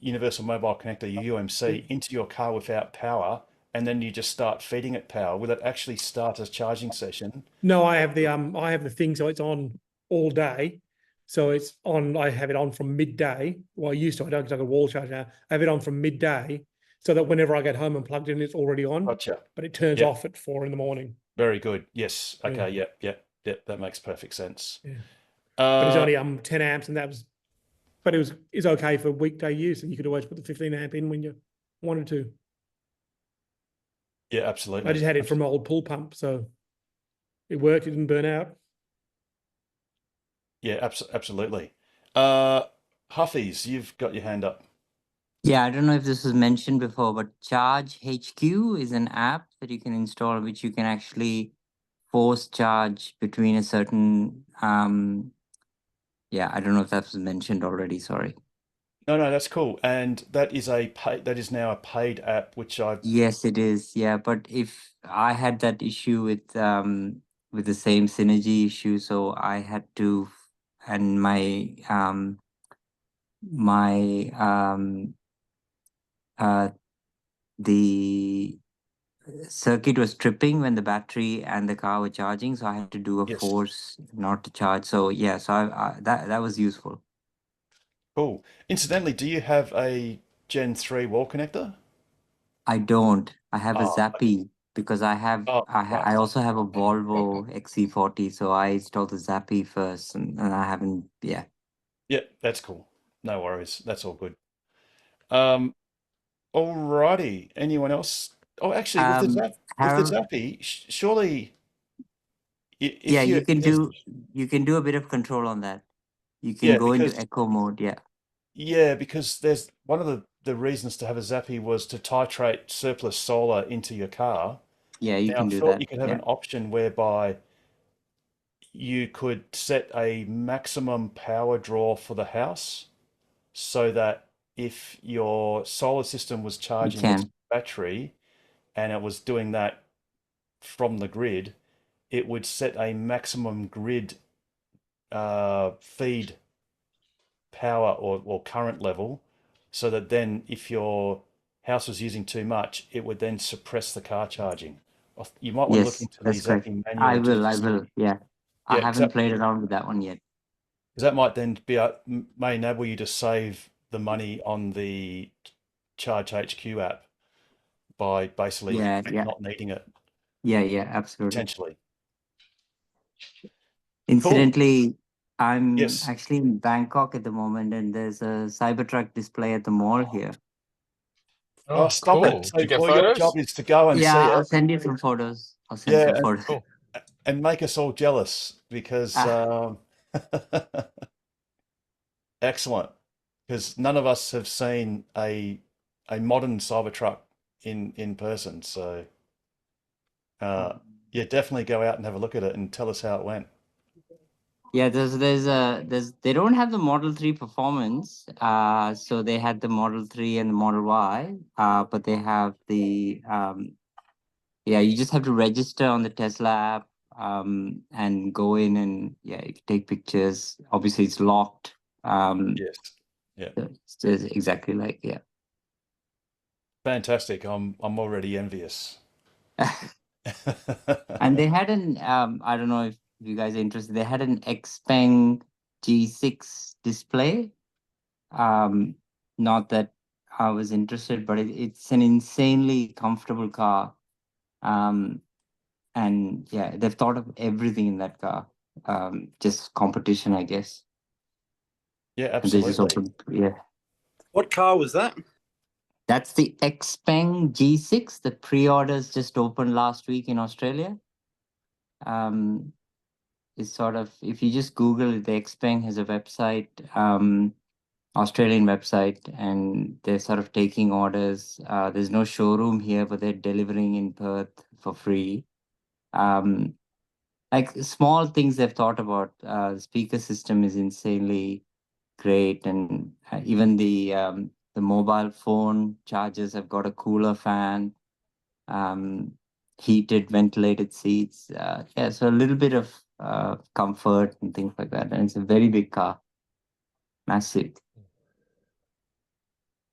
Universal Mobile Connector, your UMC, into your car without power, and then you just start feeding it power, will it actually start a charging session? No, I have the thing, so it's on all day. So it's on. I have it on from midday. Well, I used to. I don't, because I got a wall charge now. I have it on from midday, so that whenever I get home and plugged in, it's already on. Gotcha. But it turns off at 4 in the morning. Very good. Yes. Okay. Yep. That makes perfect sense. Yeah. But it's only 10 amps, and it's okay for weekday use, and you could always put the 15 amp in when you wanted to. Yeah, absolutely. I just had it from an old pool pump, so it worked. It didn't burn out. Yeah, absolutely. Huffies, you've got your hand up. Yeah, I don't know if this was mentioned before, but Charge HQ is an app that you can install, which you can actually force charge between a certain. Yeah, I don't know if that was mentioned already. Sorry. No, that's cool. And that is now a paid app, which I've. Yes, it is. Yeah, but if I had that issue with the same Synergy issue, so I had to, and the circuit was tripping when the battery and the car were charging, so I had to do a force not to charge. So yeah, so that was useful. Cool. Incidentally, do you have a Gen 3 wall connector? I don't. I have a Zappi because I also have a Volvo XC40, so I installed the Zappi first, and I haven't. Yeah. Yeah, that's cool. No worries. That's all good. Alrighty. Anyone else? Oh, actually, with the Zappi, surely. You can do a bit of control on that. You can go into eco mode. Yeah. Yeah, because there's one of the reasons to have a Zappi was to titrate surplus solar into your car. Yeah, you can do that. You could have an option whereby you could set a maximum power draw for the house, so that if your solar system was charging its battery and it was doing that from the grid, it would set a maximum grid feed power or current level, so that then if your house was using too much, it would then suppress the car charging. You might want to look into these Zappi manual. I will. Yeah. I haven't played around with that one yet. Because that might then may enable you to save the money on the Charge HQ app by basically not needing it. Yeah, absolutely. Potentially. Incidentally, I'm actually in Bangkok at the moment, and there's a Cybertruck display at the mall here. Oh, stop it. So your job is to go and see it. Yeah, I'll send you some photos. Cool. And make us all jealous, because excellent. Because none of us have seen a modern Cybertruck in person. So definitely go out and have a look at it and tell us how it went. Yeah, they don't have the Model 3 performance. So they had the Model 3 and the Model Y, but they have the you just have to register on the Tesla app and go in and you can take pictures. Obviously it's locked. Yes. Yeah. So it's exactly like Fantastic. I'm already envious. And they had I don't know if you guys are interested, they had an Xpeng G6 display. Not that I was interested, but it's an insanely comfortable car. And they've thought of everything in that car. Just competition, I guess. Yeah, absolutely. What car was that? That's the Xpeng G6. The pre-orders just opened last week in Australia. It's sort of, if you just Google it, the Xpeng has a website, Australian website, and they're sort of taking orders. There's no showroom here, but they're delivering in Perth for free. like small things they've thought about. The speaker system is insanely great, and even the mobile phone chargers have got a cooler fan, heated, ventilated seats. Yeah, so a little bit of comfort and things like that. And it's a very big car, massive.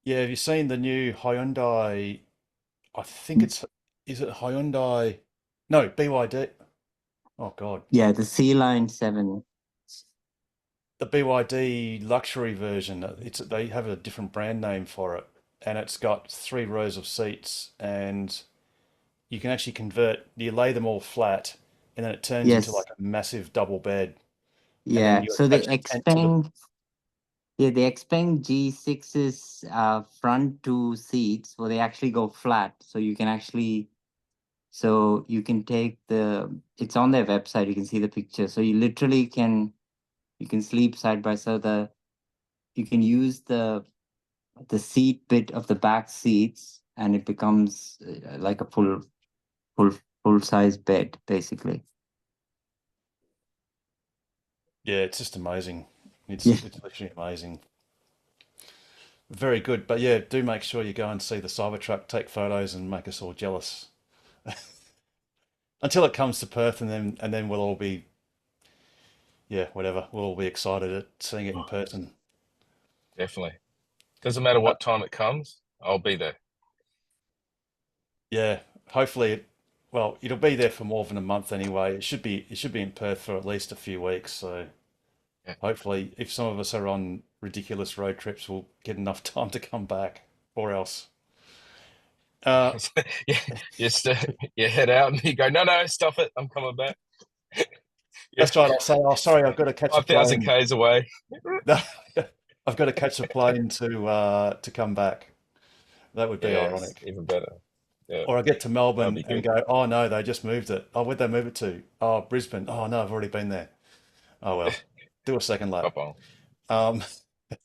Yeah, have you seen the new Hyundai? I think is it Hyundai? No, BYD. Oh God. Yeah, the C-Line 7. The BYD luxury version. They have a different brand name for it, and it's got 3 rows of seats, and you can actually convert. You lay them all flat, and then it turns into Yes. like a massive double bed. And then Yeah, you so the attach the tent to the. Xpeng, yeah, the Xpeng G6's front 2 seats, well, they actually go flat, so you can actually, so you can take it's on their website, you can see the picture. So you literally you can sleep side by side. You can use the seat bit of the back seats, and it becomes like a full size bed, basically. Yeah, it's just amazing. It's Yeah. it's literally amazing. Very good. But yeah, do make sure you go and see the Cybertruck, take photos, and make us all jealous. Until it comes to Perth, and then we'll all be, yeah, whatever. We'll all be excited at seeing it in person. Definitely. Doesn't matter what time it comes, I'll be there. Yeah, hopefully, well, it'll be there for more than a month anyway. It should be in Perth for at least a few weeks. So Yeah. hopefully, if some of us are on ridiculous road trips, we'll get enough time to come back, or else. Yeah, you head out and you go, no, stop it, I'm coming back. That's right. I'll say, oh, sorry, I've got to catch a 5,000 plane. k's away. I've got to catch a plane to come back. That would be Yes, ironic. even better. Yeah. Or I get to Melbourne be and good. go, oh no, they just moved it. Oh, where'd they move it to? Oh, Brisbane. Oh no, I've already been there. Oh well, do a second lap. Pop Um, on.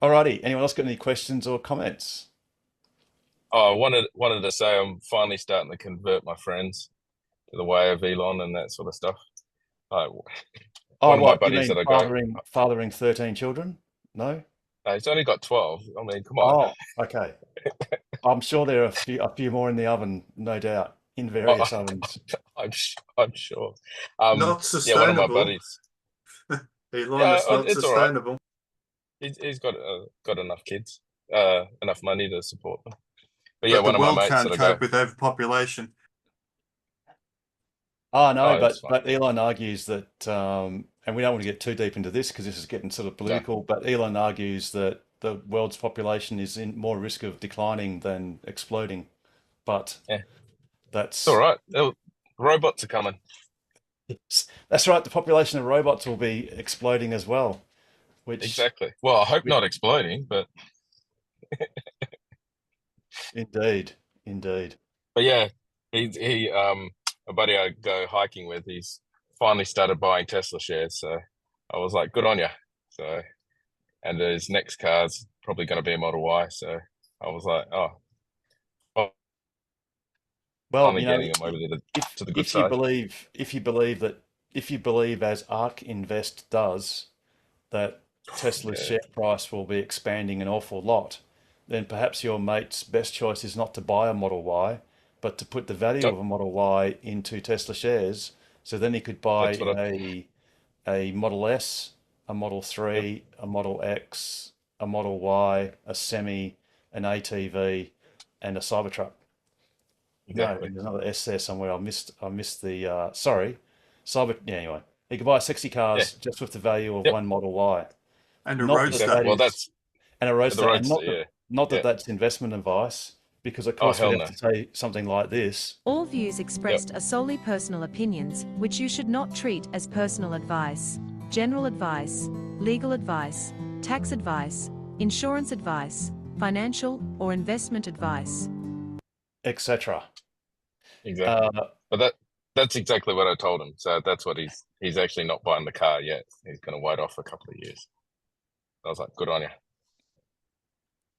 alrighty. Anyone else got any questions or comments? Oh, I wanted to say I'm finally starting to convert my friends to the way of Elon and that sort of stuff. Oh, One of my what, you buddies mean that I go, fathering 13 children? No? he's only got 12. I mean, come on. Oh, okay. I'm sure there are a few more in the oven, no doubt, in various ovens. I'm sure. Not Yeah, one of my sustainable. buddies. Elon, Yeah, it's not it's all right. sustainable. He's got enough kids, enough money to support them. But yeah, But one the of my world mates can't that I go, cope with overpopulation. Oh no, that's but Elon argues that, and we don't want to get too deep into this because this is getting sort of political. But Elon argues that the world's population is in more risk of declining than exploding. But Yeah. that's it's all right. Robots are coming. That's right. The population of robots will be exploding as well. Which Exactly. Well, I hope not exploding, but indeed. but yeah, he a buddy I go hiking with, he's finally started buying Tesla shares. So I was like, good on you. So, and his next car's probably going to be a Model Y. So I was like, oh, well, finally you know, getting him over to the good if you side. if you believe as ARK Invest does that Tesla's share price will be expanding an awful lot, then perhaps your mate's best choice is not to buy a Model Y, but to put the value of a Model Y into Tesla shares. So then he could buy That's what a Model S, a Model 3, a Model X, a Model Y, a Semi, an ATV, and a Cybertruck. Exactly. No, there's another S there somewhere. I missed the sorry. Yeah, anyway. He could buy 60 cars just with the value of one Model Y. And a Not roadster. that Well, that's and a roadster. the And roadster, not that that's investment advice, because of course hell we'd no. have to say something like this. All views expressed are solely personal opinions, which you should not treat as personal advice. General advice, legal advice, tax advice, insurance advice, financial or investment advice, etc. Exactly. But that's exactly what I told him. So that's what he's actually not buying the car yet. He's going to wait off a couple of years. I was like, good on you.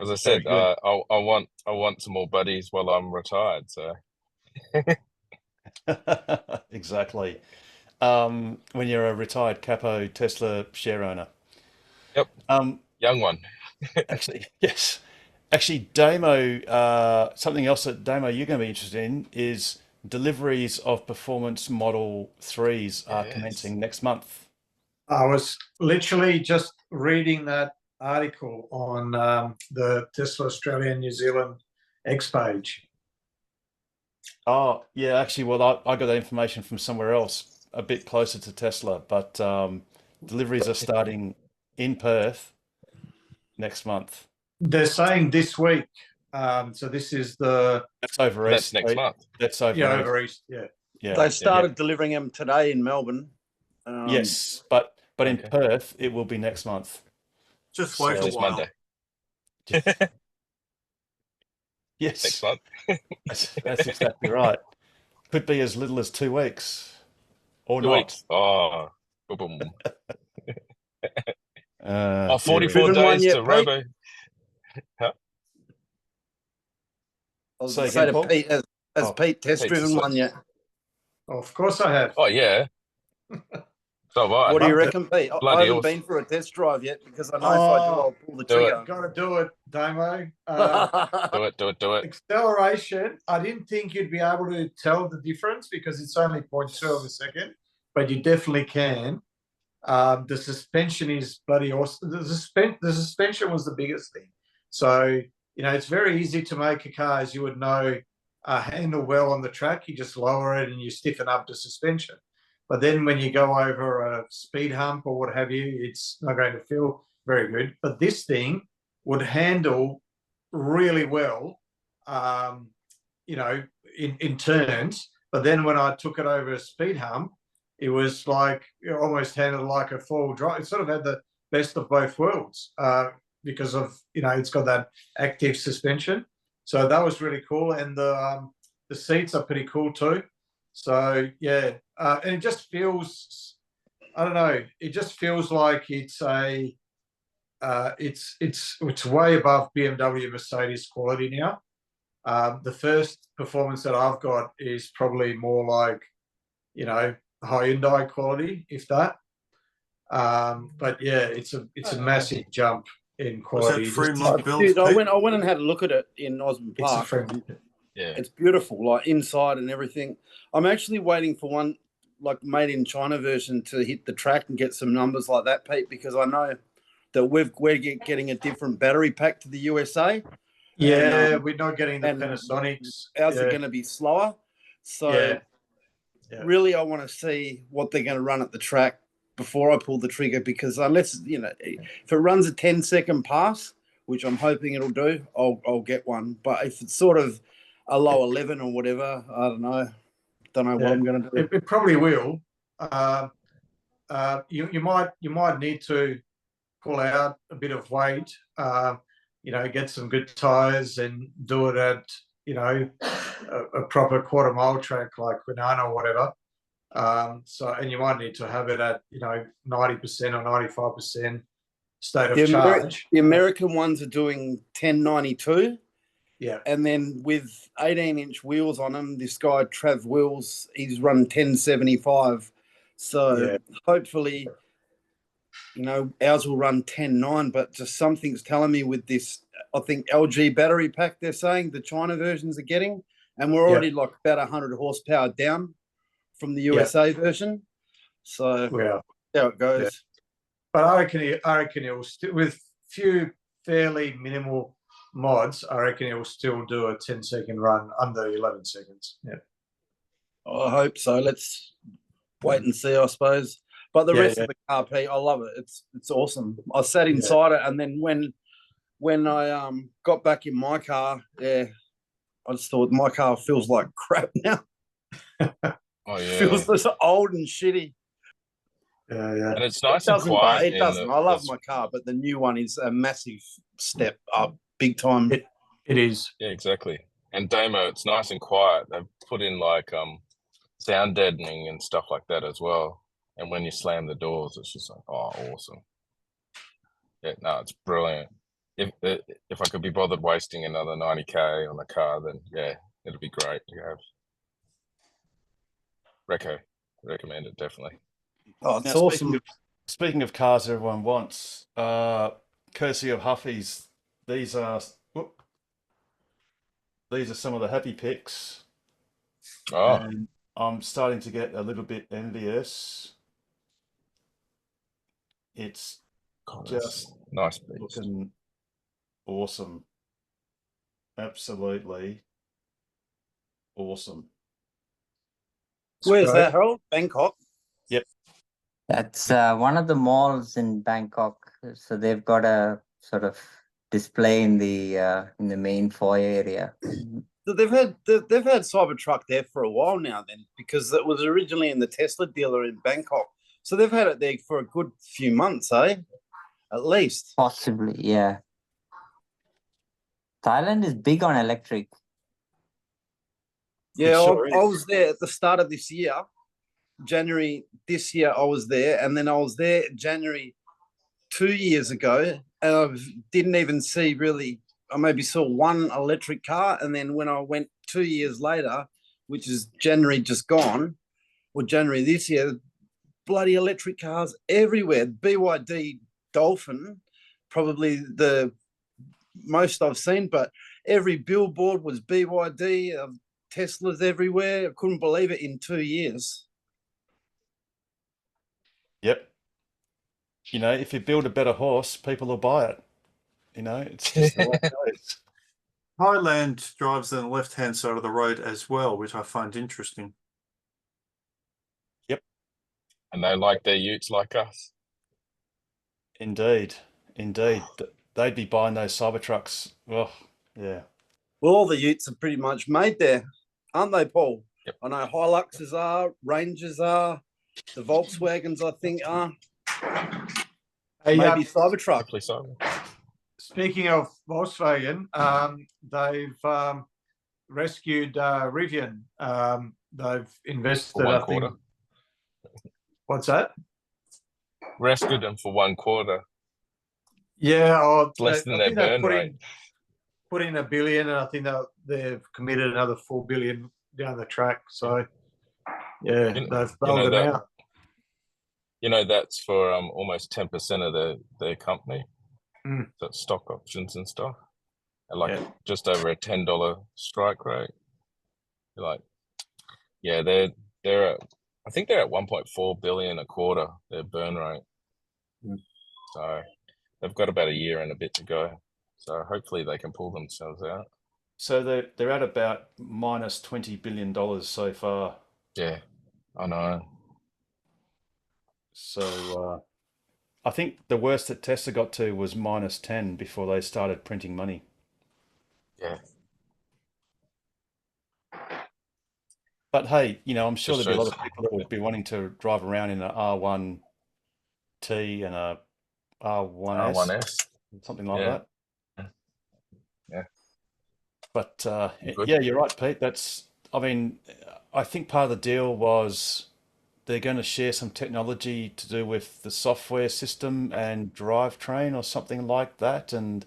As I said, I want some more buddies while I'm retired. So exactly. when you're a retired capo Tesla share owner. Yep. Young one. Actually, yes. Actually, Damo, something else that Damo you're going to be interested in is deliveries of performance Model 3s are commencing next month. I was literally just reading that article on the Tesla Australia and New Zealand X page. Oh, yeah, actually, well, I got that information from somewhere else, a bit closer to Tesla, but deliveries are starting in Perth next month. They're saying this week. So this is the... That's over That's next month. That's over Yeah, east. over east, yeah. Yeah. They started delivering them today in Melbourne. Yes, but in Perth, it will be next month. Just wait a while. Monday. Yes. Next month. That's exactly right. Could be as little as 2 weeks. Or 2 not. weeks. Oh, boom. 44 Driven one days yet, to Pete? Robo. Huh? I was Say going to say again, to Paul? Pete, has Pete test Pete's driven asleep. one yet? Of course I have. Oh, yeah. So have I. What do you Loved it. reckon, Pete? I Bloody haven't awesome. been for a test drive yet because I know if I do, I'll pull the Do it. trigger. Got to do it, Damo. Do it. Acceleration, I didn't think you'd be able to tell the difference because it's only 0.2 of a second, but you definitely can. The suspension is bloody awesome. The suspension was the biggest thing. So, it's very easy to make a car, as you would know, handle well on the track. You just lower it and you stiffen up the suspension. But then when you go over a speed hump or what have you, it's not going to feel very good. But this thing would handle really well, in turns. But then when I took it over a speed hump, it was like almost handled like a four-wheel drive. It sort of had the best of both worlds because of it's got that active suspension. So that was really cool, and the seats are pretty cool too. So yeah, and it just feels, I don't know, it just feels like it's a it's way above BMW Mercedes quality now. The first performance that I've got is probably more like Hyundai quality, if that. But yeah, it's a massive jump in quality. Was that Fremont built? I went and had a look at it in Osborne Park. Yeah, it's beautiful, like inside and everything. I'm actually waiting for one like made in China version to hit the track and get some numbers like that, Pete, because I know that we're getting a different battery pack to the USA. Yeah, we're not getting the Panasonics. Ours are going to be slower. So really, I want to see what they're going to run at the track before I pull the trigger, because unless, if it runs a 10-second pass, which I'm hoping it'll do, I'll get one. But if it's sort of a low 11 or whatever, I don't know. Don't know what I'm going to do. It probably will. You might need to pull out a bit of weight, get some good tires and do it at, a proper quarter mile track like Kwinana or whatever. And you might need to have it at, 90% or 95% state of charge. The American ones are doing 1092. Yeah. And then with 18-inch wheels on them, this guy, Trav Wheels, he's run 1075. So hopefully, ours will run 10.9, but just something's telling me with this, I think LG battery pack they're saying the China versions are getting, and we're already like about 100 horsepower down from the USA version. So how it goes. Yeah. But I reckon it will still, with few fairly minimal mods, I reckon it will still do a 10-second run under 11 seconds. Yeah. I hope so. Let's wait and see, I suppose. But the rest of the car, Pete, I love it. It's awesome. I sat inside it, and then when I got back in my car, I just thought my car feels like crap now. Oh yeah, feels just old and shitty. Yeah. And it's nice and quiet. It doesn't. I love my car, but the new one is a massive step up, big time. It is. Yeah, exactly. And Damo, it's nice and quiet. They've put in like sound deadening and stuff like that as well. And when you slam the doors, it's just like, oh, awesome. Yeah, no, it's brilliant. If I could be bothered wasting another 90K on the car, then yeah, it'd be great to have. Reco. recommend it definitely. Oh, it's Now, awesome. Speaking of cars everyone wants, courtesy of Huffy's, these are some of the happy picks. Oh, And I'm starting to get a little bit envious. It's God, that's just nice beats. looking awesome. Absolutely awesome. Where's that, Harold? Bangkok? Yep. That's one of the malls in Bangkok. So they've got a sort of display in the main foyer area. So they've had Cybertruck there for a while now, then, because it was originally in the Tesla dealer in Bangkok. So they've had it there for a good few months, eh? At least. Possibly, yeah. Thailand is big on electric. Yeah, sure I was there at the start of this year. January this year, I was there, and then I was there January 2 years ago, and I didn't even see really. I maybe saw one electric car, and then when I went 2 years later, which is January just gone, or January this year, bloody electric cars everywhere. BYD Dolphin, probably the most I've seen, but every billboard was BYD. Teslas everywhere. I couldn't believe it in 2 years. Yep. You know, if you build a better horse, people will buy it. You know, it's just the way it goes. Thailand drives on the left-hand side of the road as well, which I find interesting. Yep. And they like their utes like us. Indeed. They'd be buying those Cybertrucks. Oh, yeah. Well, all the utes are pretty much made there, aren't they, Paul? Yep. I know Hiluxes are, Rangers are, the Volkswagens, I think, are. Hey, Maybe Cybertruck. Hopefully so. speaking of Volkswagen, they've rescued Rivian. They've invested, For one I think. quarter. What's that? Rescued them for 1 quarter. Yeah, It's less than I their think they've burn rate. put in $1 billion, and I think they've committed another $4 billion down the track. So, yeah, they've bailed them out. You know, that's for almost 10% of their company. Mm. So it's stock options and stuff. And like just over a $10 strike rate. Like, yeah, they're at, I think they're at 1.4 billion a quarter, their burn rate. Mm. So they've got about a year and a bit to go. So hopefully they can pull themselves out. So they're at about minus $20 billion so far. Yeah, I know. So I think the worst that Tesla got to was minus 10 before they started printing money. Yeah. But hey, you know, I'm sure Just there'll be a shows- lot of people that would be wanting to drive around in an R1T and a R1S, R1S. something like Yeah. that. Yeah. But Good. yeah, you're right, Pete. I mean, I think part of the deal was they're going to share some technology to do with the software system and drivetrain or something like that. And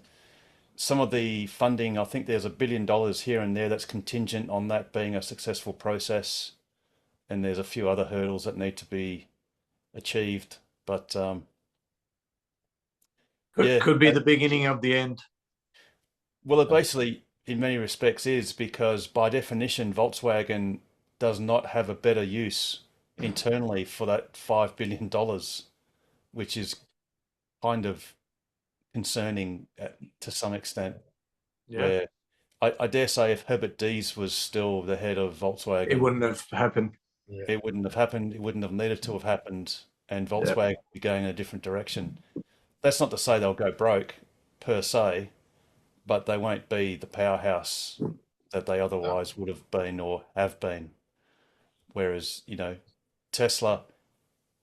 some of the funding, I think there's $1 billion here and there that's contingent on that being a successful process. And there's a few other hurdles that need to be achieved. But Could be the beginning of the end. well, it basically, in many respects, is because by definition, Volkswagen does not have a better use internally for that $5 billion, which is kind of concerning to some extent. Yeah. Where I dare say if Herbert Diess was still the head of Volkswagen, It wouldn't have happened. it wouldn't have happened. It wouldn't have needed to have happened, and Volkswagen would be going in a different direction. That's not to say they'll go broke per se, but they won't be the powerhouse that they otherwise would have been or have been. Whereas, you know, Tesla,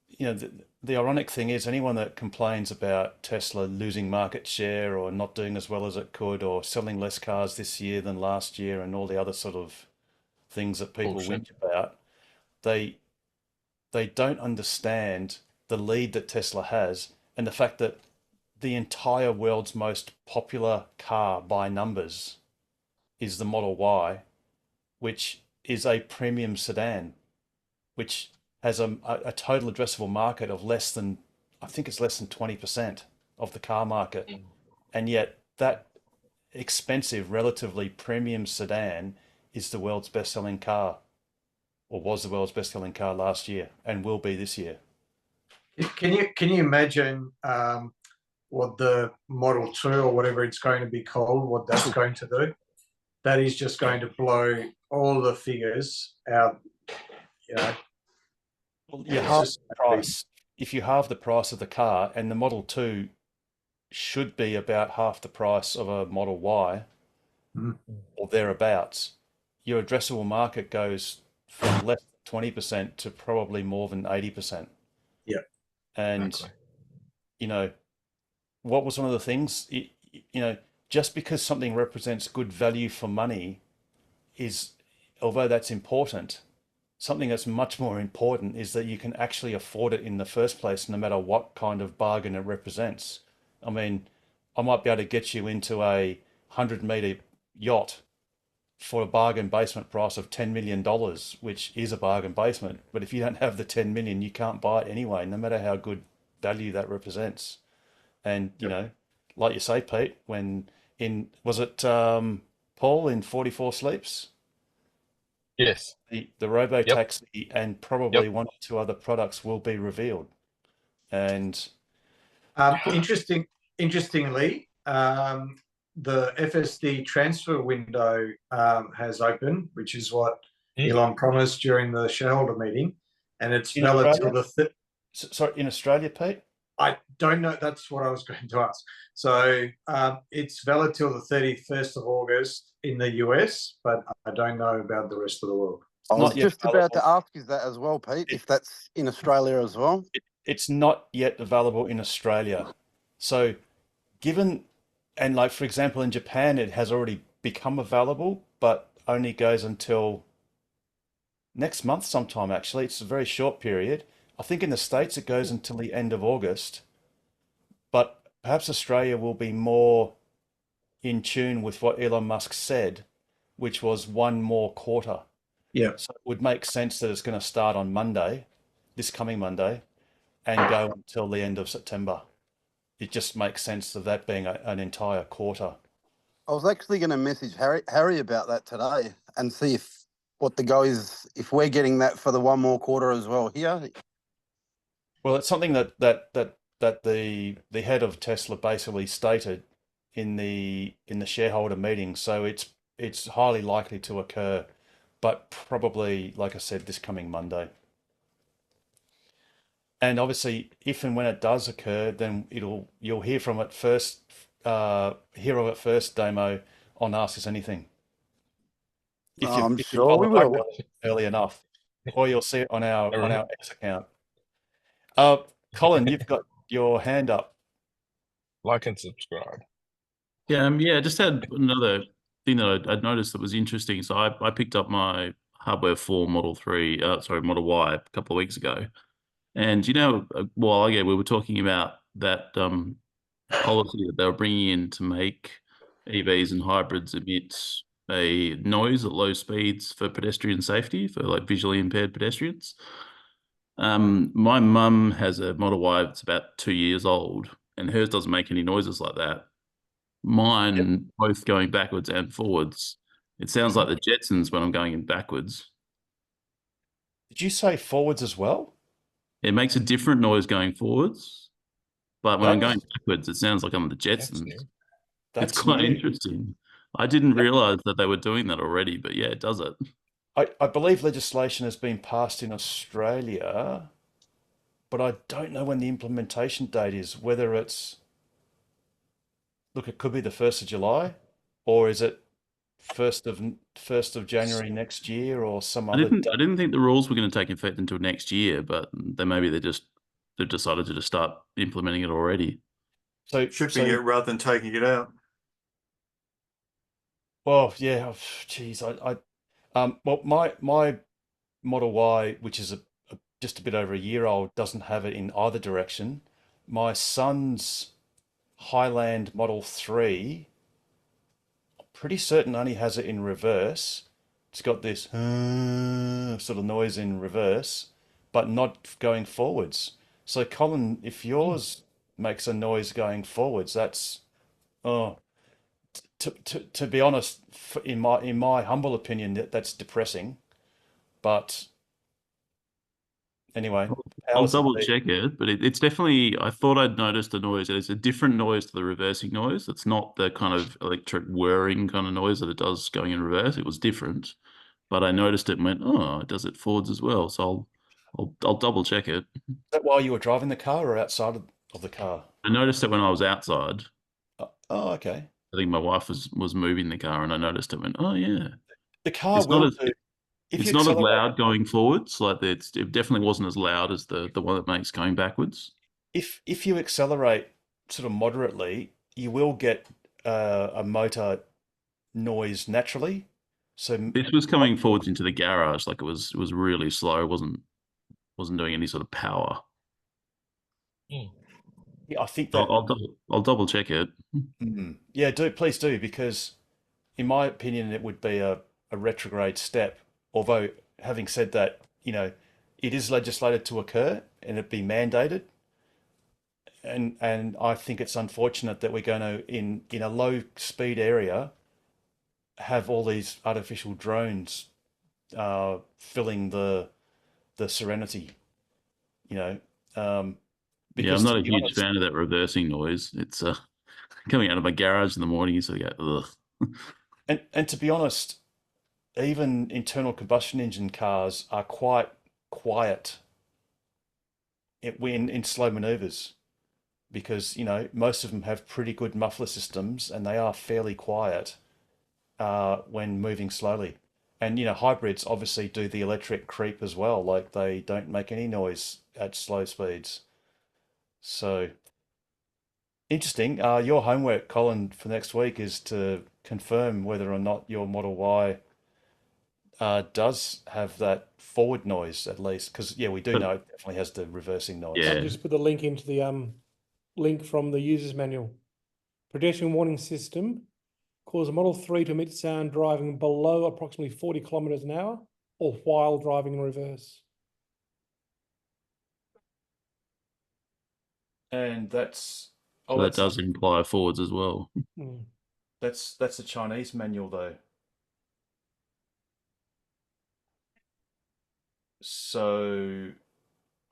you know, the ironic thing is anyone that complains about Tesla losing market share or not doing as well as it could or selling less cars this year than last year and all the other sort of things that people whinge about, they don't understand the lead that Tesla has and the fact that the entire world's most popular car by numbers is the Model Y, which is a premium sedan, which has a total addressable market of less than, I think it's less than 20% of the car market. And yet that expensive, relatively premium sedan is the world's best-selling car, or was the world's best-selling car last year, and will be this year. Can you imagine what the Model 2 or whatever it's going to be called, what that's going to do? That is just going to blow all the figures out, you know. Well, you halve the price. If you halve the price of the car, and the Model 2 should be about half the price of a Model Y, or thereabouts, your addressable market goes from less than 20% to probably more than 80%. Yeah. And, Exactly. you know, what was one of the things, you know, just because something represents good value for money is, although that's important, something that's much more important is that you can actually afford it in the first place, no matter what kind of bargain it represents. I mean, I might be able to get you into a 100-meter yacht for a bargain basement price of $10 million, which is a bargain basement. But if you don't have the 10 million, you can't buy it anyway, no matter how good value that represents. And, you know, like you say, Pete, when was it Paul in 44 Sleeps? Yes. The robo-taxi and probably one or two other products will be revealed. And interestingly, the FSD transfer window has opened, which is what Elon promised during the shareholder meeting, and it's valid till the sorry, in Australia, Pete? I don't know. That's what I was going to ask. So it's valid till the 31st of August in the US, but I don't know about the rest of the world. I was just about to ask you that as well, Pete, if that's in Australia as well. It's not yet available in Australia. So given, and like, for example, in Japan, it has already become available, but only goes until next month sometime, actually. It's a very short period. I think in the States, it goes until the end of August, but perhaps Australia will be more in tune with what Elon Musk said, which was one more quarter. Yeah. So it would make sense that it's going to start on Monday, this coming Monday, and go until the end of September. It just makes sense of that being an entire quarter. I was actually going to message Harry about that today and see what the go is, if we're getting that for the one more quarter as well here. Well, it's something that the head of Tesla basically stated in the shareholder meeting. So it's highly likely to occur, but probably, like I said, this coming Monday. And obviously, if and when it does occur, then you'll hear from it first, hear of it first, Damo, on Ask Us Anything. I'm sure we will. Early enough, or you'll see it on our X account. Colin, you've got your hand up. Like and subscribe. Yeah, I just had another thing that I'd noticed that was interesting. So I picked up my hardware for Model Y a couple of weeks ago. And, you know, a while ago, we were talking about that policy that they were bringing in to make EVs and hybrids emit a noise at low speeds for pedestrian safety, for like visually impaired pedestrians. My mum has a Model Y that's about 2 years old, and hers doesn't make any noises like that. Mine, both going backwards and forwards, it sounds like the Jetsons when I'm going in backwards. Did you say forwards as well? It makes a different noise going forwards, but when I'm going backwards, it sounds like I'm the Jetsons. It's quite interesting. I didn't realize that they were doing that already, but yeah, it does it. I believe legislation has been passed in Australia, but I don't know when the implementation date is, whether it's, look, it could be the 1st of July, or is it 1st of January next year, or some other date? I didn't think the rules were going to take effect until next year, but then maybe they've decided to just start implementing it already. So shipping it rather than taking it out. Well, yeah, geez, well, my Model Y, which is just a bit over a year old, doesn't have it in either direction. My son's Highland Model 3, I'm pretty certain only has it in reverse. It's got this sort of noise in reverse, but not going forwards. So Colin, if yours makes a noise going forwards, that's to be honest, in my humble opinion, that's depressing. But anyway, I'll double check it, but it's definitely, I thought I'd noticed a noise. It's a different noise to the reversing noise. It's not the kind of electric whirring kind of noise that it does going in reverse. It was different, but I noticed it and went, oh, it does it forwards as well. So I'll double check it. Is that while you were driving the car or outside of the car? I noticed it when I was outside. Oh, okay. I think my wife was moving the car and I noticed it and went, oh yeah. The car it's will not as, do. It's not as loud going forwards. Like it definitely wasn't as loud as the one that makes going backwards. If you accelerate sort of moderately, you will get a motor noise naturally. So this was coming forwards into the garage, like it was really slow. wasn't doing any sort of power. Yeah, I think that I'll double check it. Yeah, please do, because in my opinion, it would be a retrograde step. Although, having said that, it is legislated to occur and it be mandated. And I think it's unfortunate that we're going to, in a low speed area, have all these artificial drones filling the Serenity. Yeah, I'm not a huge fan of that reversing noise. It's coming out of my garage in the morning, so you go, ugh. And to be honest, even internal combustion engine cars are quite quiet in slow maneuvers, because most of them have pretty good muffler systems and they are fairly quiet when moving slowly. And hybrids obviously do the electric creep as well, like they don't make any noise at slow speeds. So interesting. Your homework, Colin, for next week is to confirm whether or not your Model Y does have that forward noise, at least, because we do know it definitely has the reversing noise. Yeah. I'll just put the link into the link from the user's manual. Pedestrian warning system cause a Model 3 to emit sound driving below approximately 40 kilometers an hour or while driving in reverse. And that's that does imply forwards as well. That's a Chinese manual though. So,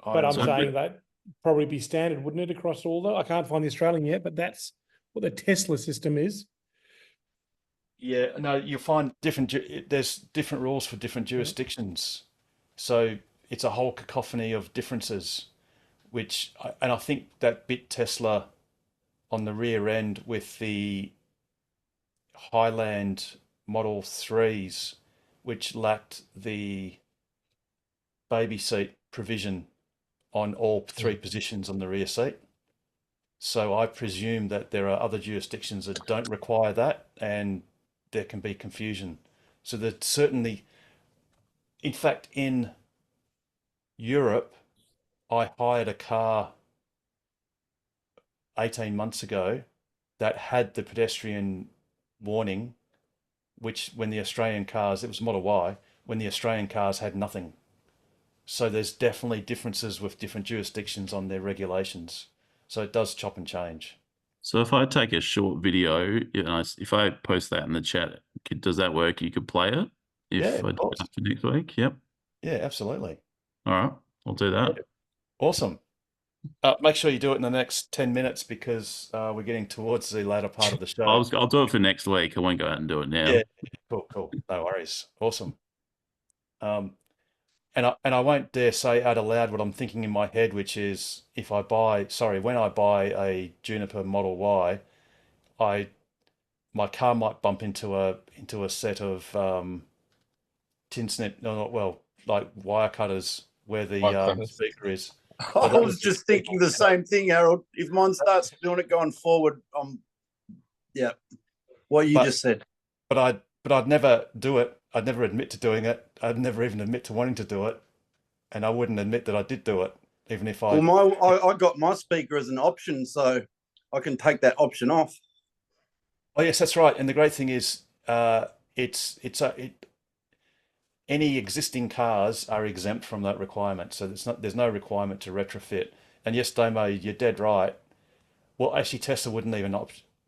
but I'm saying that probably be standard, wouldn't it, across all the? I can't find the Australian yet, but that's what the Tesla system is. Yeah, no, you'll find there's different rules for different jurisdictions. So it's a whole cacophony of differences, and I think that bit Tesla on the rear end with the Highland Model 3s, which lacked the baby seat provision on all three positions on the rear seat. So I presume that there are other jurisdictions that don't require that, and there can be confusion. So that certainly, in fact, in Europe, I hired a car 18 months ago that had the pedestrian warning, which when the Australian cars, it was Model Y, when the Australian cars had nothing. So there's definitely differences with different jurisdictions on their regulations. So it does chop and change. So if I take a short video, if I post that in the chat, does that work? You could play it if I do that for next week? Yep. Yeah, absolutely. All right, I'll do that. Yeah. Awesome. Make sure you do it in the next 10 minutes because we're getting towards the latter part of the show. I'll do it for next week. I won't go out and do it now. Yeah, cool. No worries. Awesome. And I won't dare say out aloud what I'm thinking in my head, which is when I buy a Juniper Model Y, my car might bump into a set of like wire cutters where the speaker is. I was just thinking the same thing, Harold. If mine starts doing it going forward, what you just said. But I'd never do it. I'd never admit to doing it. I'd never even admit to wanting to do it, and I wouldn't admit that I did do it, even if I. Well, I got my speaker as an option, so I can take that option off. Oh yes, that's right. And the great thing is, any existing cars are exempt from that requirement. So there's no requirement to retrofit. And yes, Damo, you're dead right. Well, actually, Tesla wouldn't even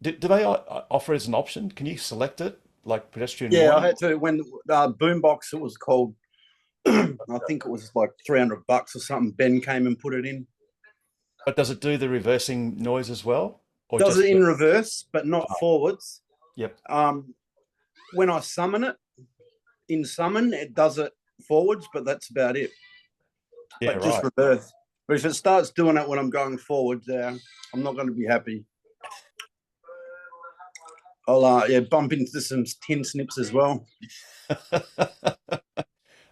do they offer as an option? Can you select it like pedestrian? Yeah, warning? I had to when Boombox, it was called. I think it was like $300 or something. Ben came and put it in. But does it do the reversing noise as well? Or Does just it in reverse, but not forwards. Yep. When I summon it, in summon, it does it forwards, but that's about it. Yeah, but just reverse. But if it starts doing it when I'm going forwards, I'm not going to be happy. I'll bump into some tin snips as well.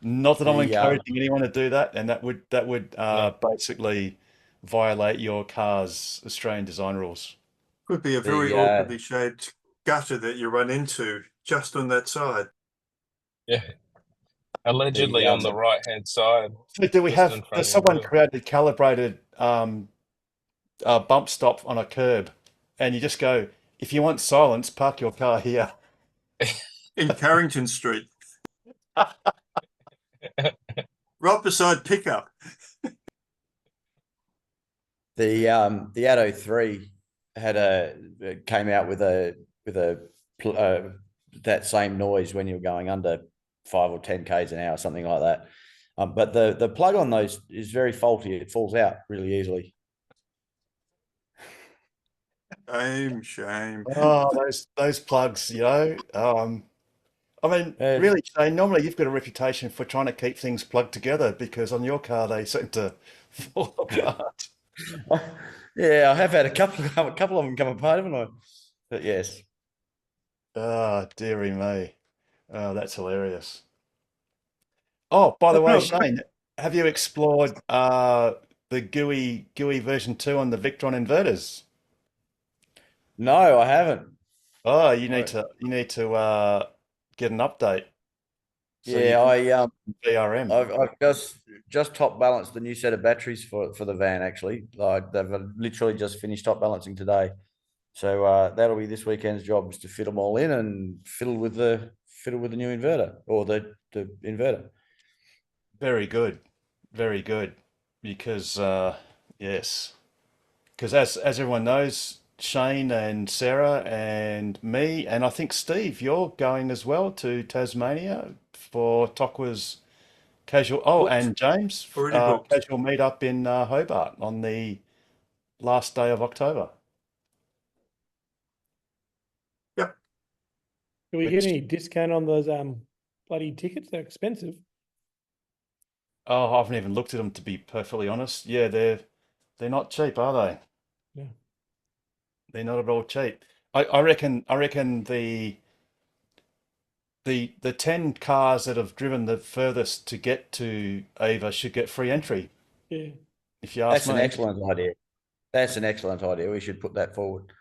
Not that I'm encouraging anyone to do that, and that would basically violate your car's Australian design rules. Could be a very awkwardly shaped gutter that you run into just on that side. Yeah. Allegedly on the right-hand side. So does someone created calibrated bump stop on a curb, and you just go, if you want silence, park your car here. In Carrington Street. Right beside pickup. The Atto 3 came out with that same noise when you're going under 5 or 10 k's an hour, something like that. But the plug on those is very faulty. It falls out really easily. Shame. Oh, those plugs, I mean, really, Shane, normally you've got a reputation for trying to keep things plugged together, because on your car they seem to fall apart. Yeah, I have had a couple of them come apart, haven't I? But yes. Oh, dearie me. Oh, that's hilarious. Oh, by the way, Shane, have you explored the GUI version 2 on the Victron inverters? No, I haven't. Oh, you need to get an update. So yeah, VRM. I've just top balanced the new set of batteries for the van. Actually, they've literally just finished top balancing today, so that'll be this weekend's job, is to fit them all in and fiddle with the new inverter, or the inverter. Very good, very good. Because yes, because as everyone knows, Shane and Sarah and me, and I think Steve, you're going as well to Tasmania for Tokwa's casual. Oh, and James, casual meetup in Hobart on the last day of October. Yep. Do we get any discount on those bloody tickets? They're expensive. Oh, I haven't even looked at them, to be perfectly honest. Yeah, they're not cheap, are they? Yeah. They're not at all cheap. I reckon the 10 cars that have driven the furthest to get to Ava should get free entry. Yeah. If you ask me. That's an excellent idea. That's an excellent idea. We should put that forward.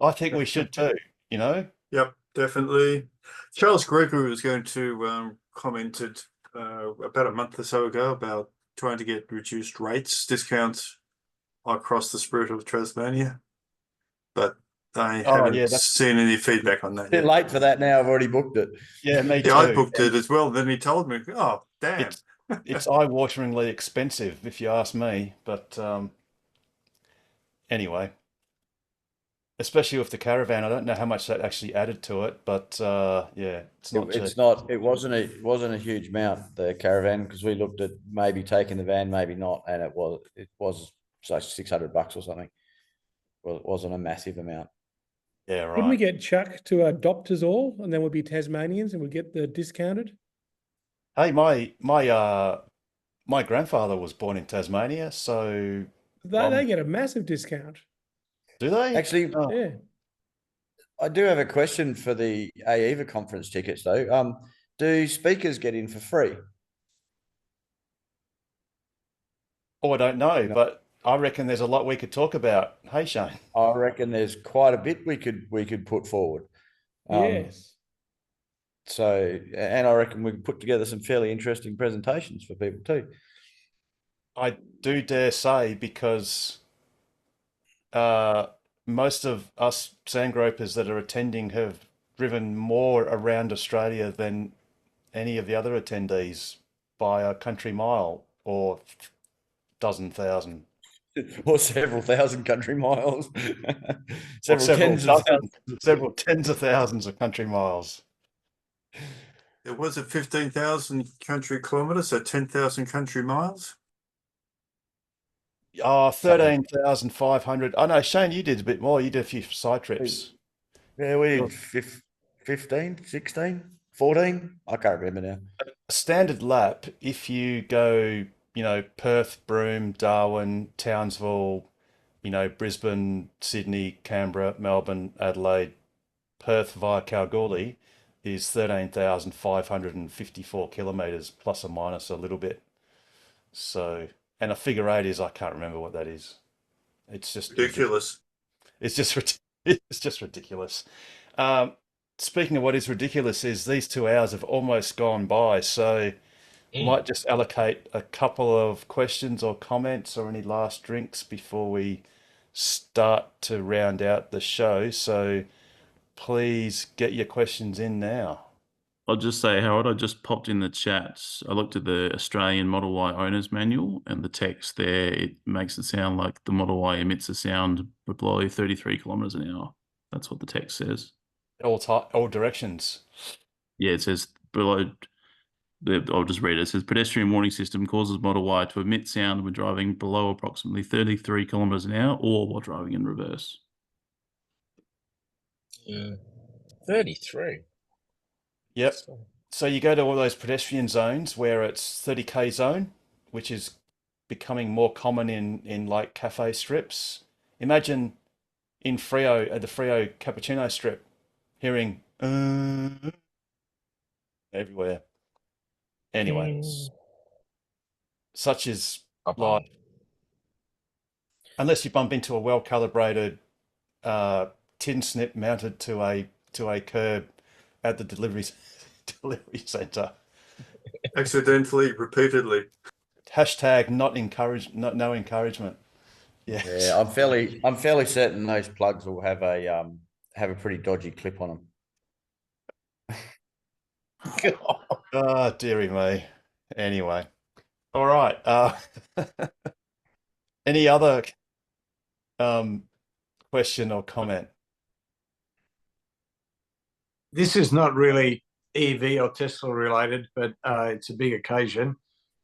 I think we should too, Yep, definitely. Charles Gregory was going to commented about a month or so ago about trying to get reduced rates, discounts across the Spirit of Tasmania. But I haven't seen any feedback on that. A bit late for that now. I've already booked it. Yeah, me too. Yeah, I booked it as well. Then he told me, oh, damn. It's eye-wateringly expensive, if you ask me. But anyway, especially with the caravan, I don't know how much that actually added to it. But yeah, it's not cheap. It wasn't a huge amount, the caravan, because we looked at maybe taking the van, maybe not, and it was like $600 or something. Well, it wasn't a massive amount. Yeah, right. Wouldn't we get Chuck to adopt us all, and then we'd be Tasmanians and we'd get the discounted? Hey, my grandfather was born in Tasmania, so they get a massive discount. Do they? Actually, yeah. I do have a question for the AEVA conference tickets, though. Do speakers get in for free? Oh, I don't know, but I reckon there's a lot we could talk about. Hey, Shane. I reckon there's quite a bit we could put forward. Yes. So, and I reckon we can put together some fairly interesting presentations for people too. I do dare say, because most of us sand gropers that are attending have driven more around Australia than any of the other attendees by a country mile or dozen thousand. Or several thousand country miles. Or several tens of thousands of country miles. It was 15,000 country kilometres, so 10,000 country miles. 13,500. I know, Shane, you did a bit more. You did a few side trips. Yeah, we did 15, 16, 14. I can't remember now. A standard lap, if you go, Perth, Broome, Darwin, Townsville, Brisbane, Sydney, Canberra, Melbourne, Adelaide, Perth via Kalgoorlie, is 13,554 kilometres, plus or minus a little bit. So, and a figure eight is, I can't remember what that is. It's just ridiculous. It's just ridiculous. Speaking of what is ridiculous, is these 2 hours have almost gone by. So, might just allocate a couple of questions or comments or any last drinks before we start to round out the show. So, please get your questions in now. I'll just say, Howard, I just popped in the chat. I looked at the Australian Model Y owner's manual, and the text there, it makes it sound like the Model Y emits a sound below 33 kilometres an hour. That's what the text says. All directions. Yeah, it says below. I'll just read it. It says pedestrian warning system causes Model Y to emit sound when driving below approximately 33 kilometres an hour or while driving in reverse. Yeah. 33. Yep. So you go to all those pedestrian zones where it's 30k zone, which is becoming more common in like cafe strips. Imagine in Freo, at the Freo cappuccino strip, hearing everywhere. Anyway, such is life. Unless you bump into a well-calibrated tin snip mounted to a curb at the delivery centre. Accidentally, repeatedly. Hashtag no encouragement. Yeah, I'm fairly certain those plugs will have a pretty dodgy clip on them. Oh, dearie me. Anyway, all right. Any other question or comment? This is not really EV or Tesla related, but it's a big occasion.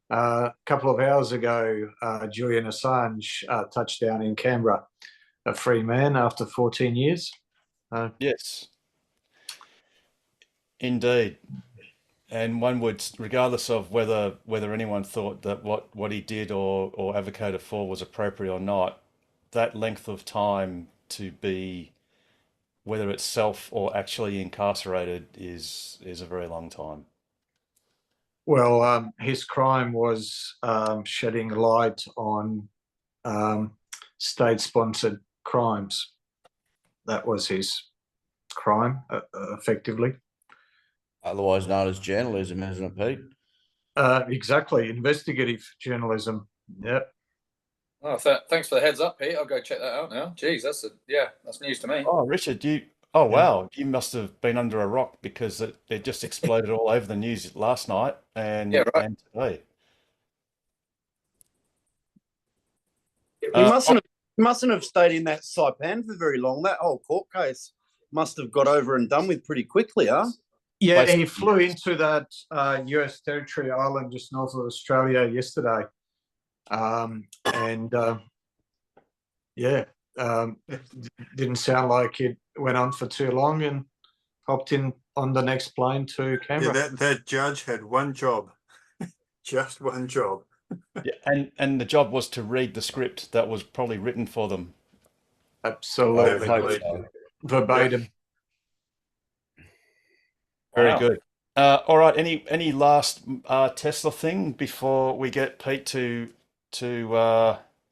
A couple of hours ago, Julian Assange touched down in Canberra, a free man after 14 years. Yes, indeed. And one would, regardless of whether anyone thought that what he did or advocated for was appropriate or not, that length of time to be, whether it's self or actually incarcerated, is a very long time. Well, his crime was shedding light on state-sponsored crimes. That was his crime, effectively. Otherwise known as journalism, isn't it, Pete? Exactly, investigative journalism. Yep. Oh, thanks for the heads up, Pete. I'll go check that out now. Jeez, that's news to me. Oh, Richard, wow, you must have been under a rock, because it just exploded all over the news last night and today. He mustn't have stayed in that Saipan for very long. That whole court case must have got over and done with pretty quickly, huh? Yeah, he flew into that US territory island just north of Australia yesterday. It didn't sound like it went on for too long, and hopped in on the next plane to Canberra. Yeah, that judge had one job, just one job. Yeah, and the job was to read the script that was probably written for them. Absolutely, verbatim. Very good. All right. Any last Tesla thing before we get Pete to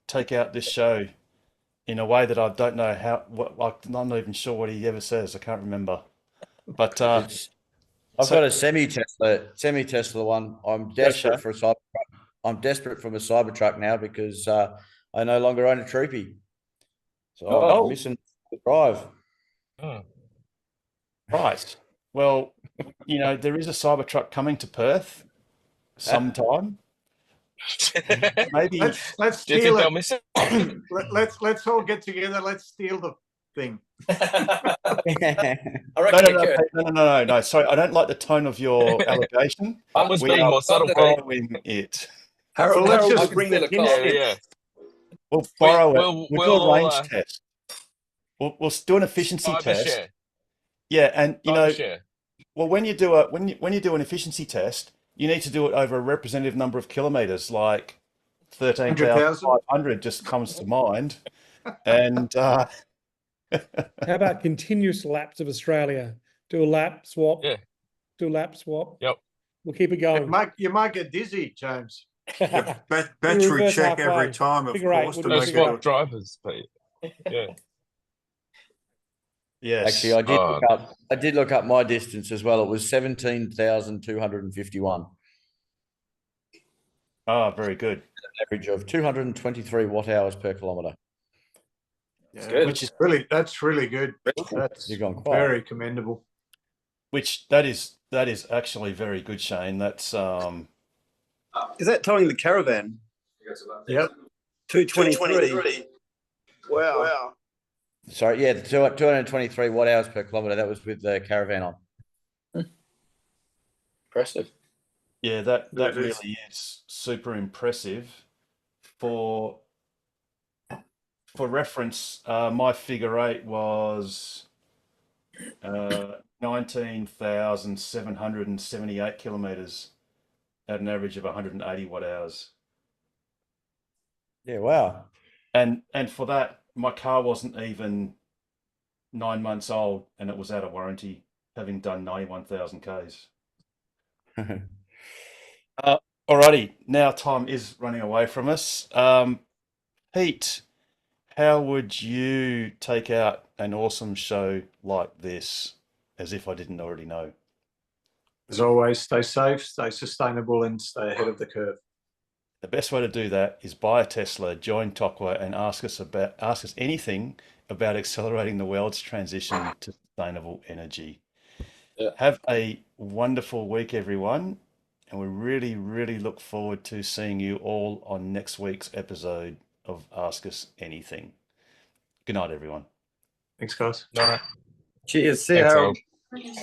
take out this show in a way that I don't know how? I'm not even sure what he ever says. I can't remember. But I've got a semi Tesla one. I'm desperate for a Cybertruck. I'm desperate for a Cybertruck now because I no longer own a Troopy, so I'm missing the drive. Right. Well, you know, there is a Cybertruck coming to Perth sometime. Maybe let's Do you think steal they'll it. miss it? Let's all get together. Let's steal the thing. I No, reckon no, we no, could. Pete, no. Sorry, I don't like the tone of your allegation. I was We being are more subtle, Pete. borrowing it. Harold, Well, let's Harold just will bring steal the a tin car. Yeah, yeah. We'll borrow we'll- it. We'll do a we'll, range uh, test. We'll do an efficiency Cyber test. share. Yeah, and you Cyber know, share. well, when you do an efficiency test, you need to do it over a representative number of kilometers, like 13,500 just comes to mind. And How about continuous laps of Australia? Do a lap swap. Yeah. Do a lap swap. Yep. We'll keep it going. You might get dizzy, James. Battery reverse check halfway. every time, of Figure eight, course, we'll to do make First figure sure. swap drivers, Pete. Yeah. yes, Actually, I did look up my distance as well. It was 17,251. very good. Average of 223 watt hours per kilometre. Yeah, good. Which is that's really good. That's You've gone quiet. very commendable. that is actually very good, Shane. That's Is that towing the caravan? Yep. 223. Wow. Sorry, yeah, the 223 watt hours per kilometre. That was with the caravan on. Impressive. yeah, that It really is. is super impressive. For reference, my figure eight was 19,778 kilometers at an average of 180 watt hours. Yeah, wow. And for that, my car wasn't even 9 months old, and it was out of warranty, having done 91,000 Ks. Alrighty, now time is running away from us. Pete, how would you take out an awesome show like this, as if I didn't already know? As always, stay safe, stay sustainable, and stay ahead of the curve. The best way to do that is buy a Tesla, join Tokwa, and ask us anything about accelerating the world's transition to sustainable energy. Yeah. Have a wonderful week, everyone, and we really, really look forward to seeing you all on next week's episode of Ask Us Anything. Good night, everyone. Thanks, guys. All right. Cheers. See you, Thanks, Harold. Harold.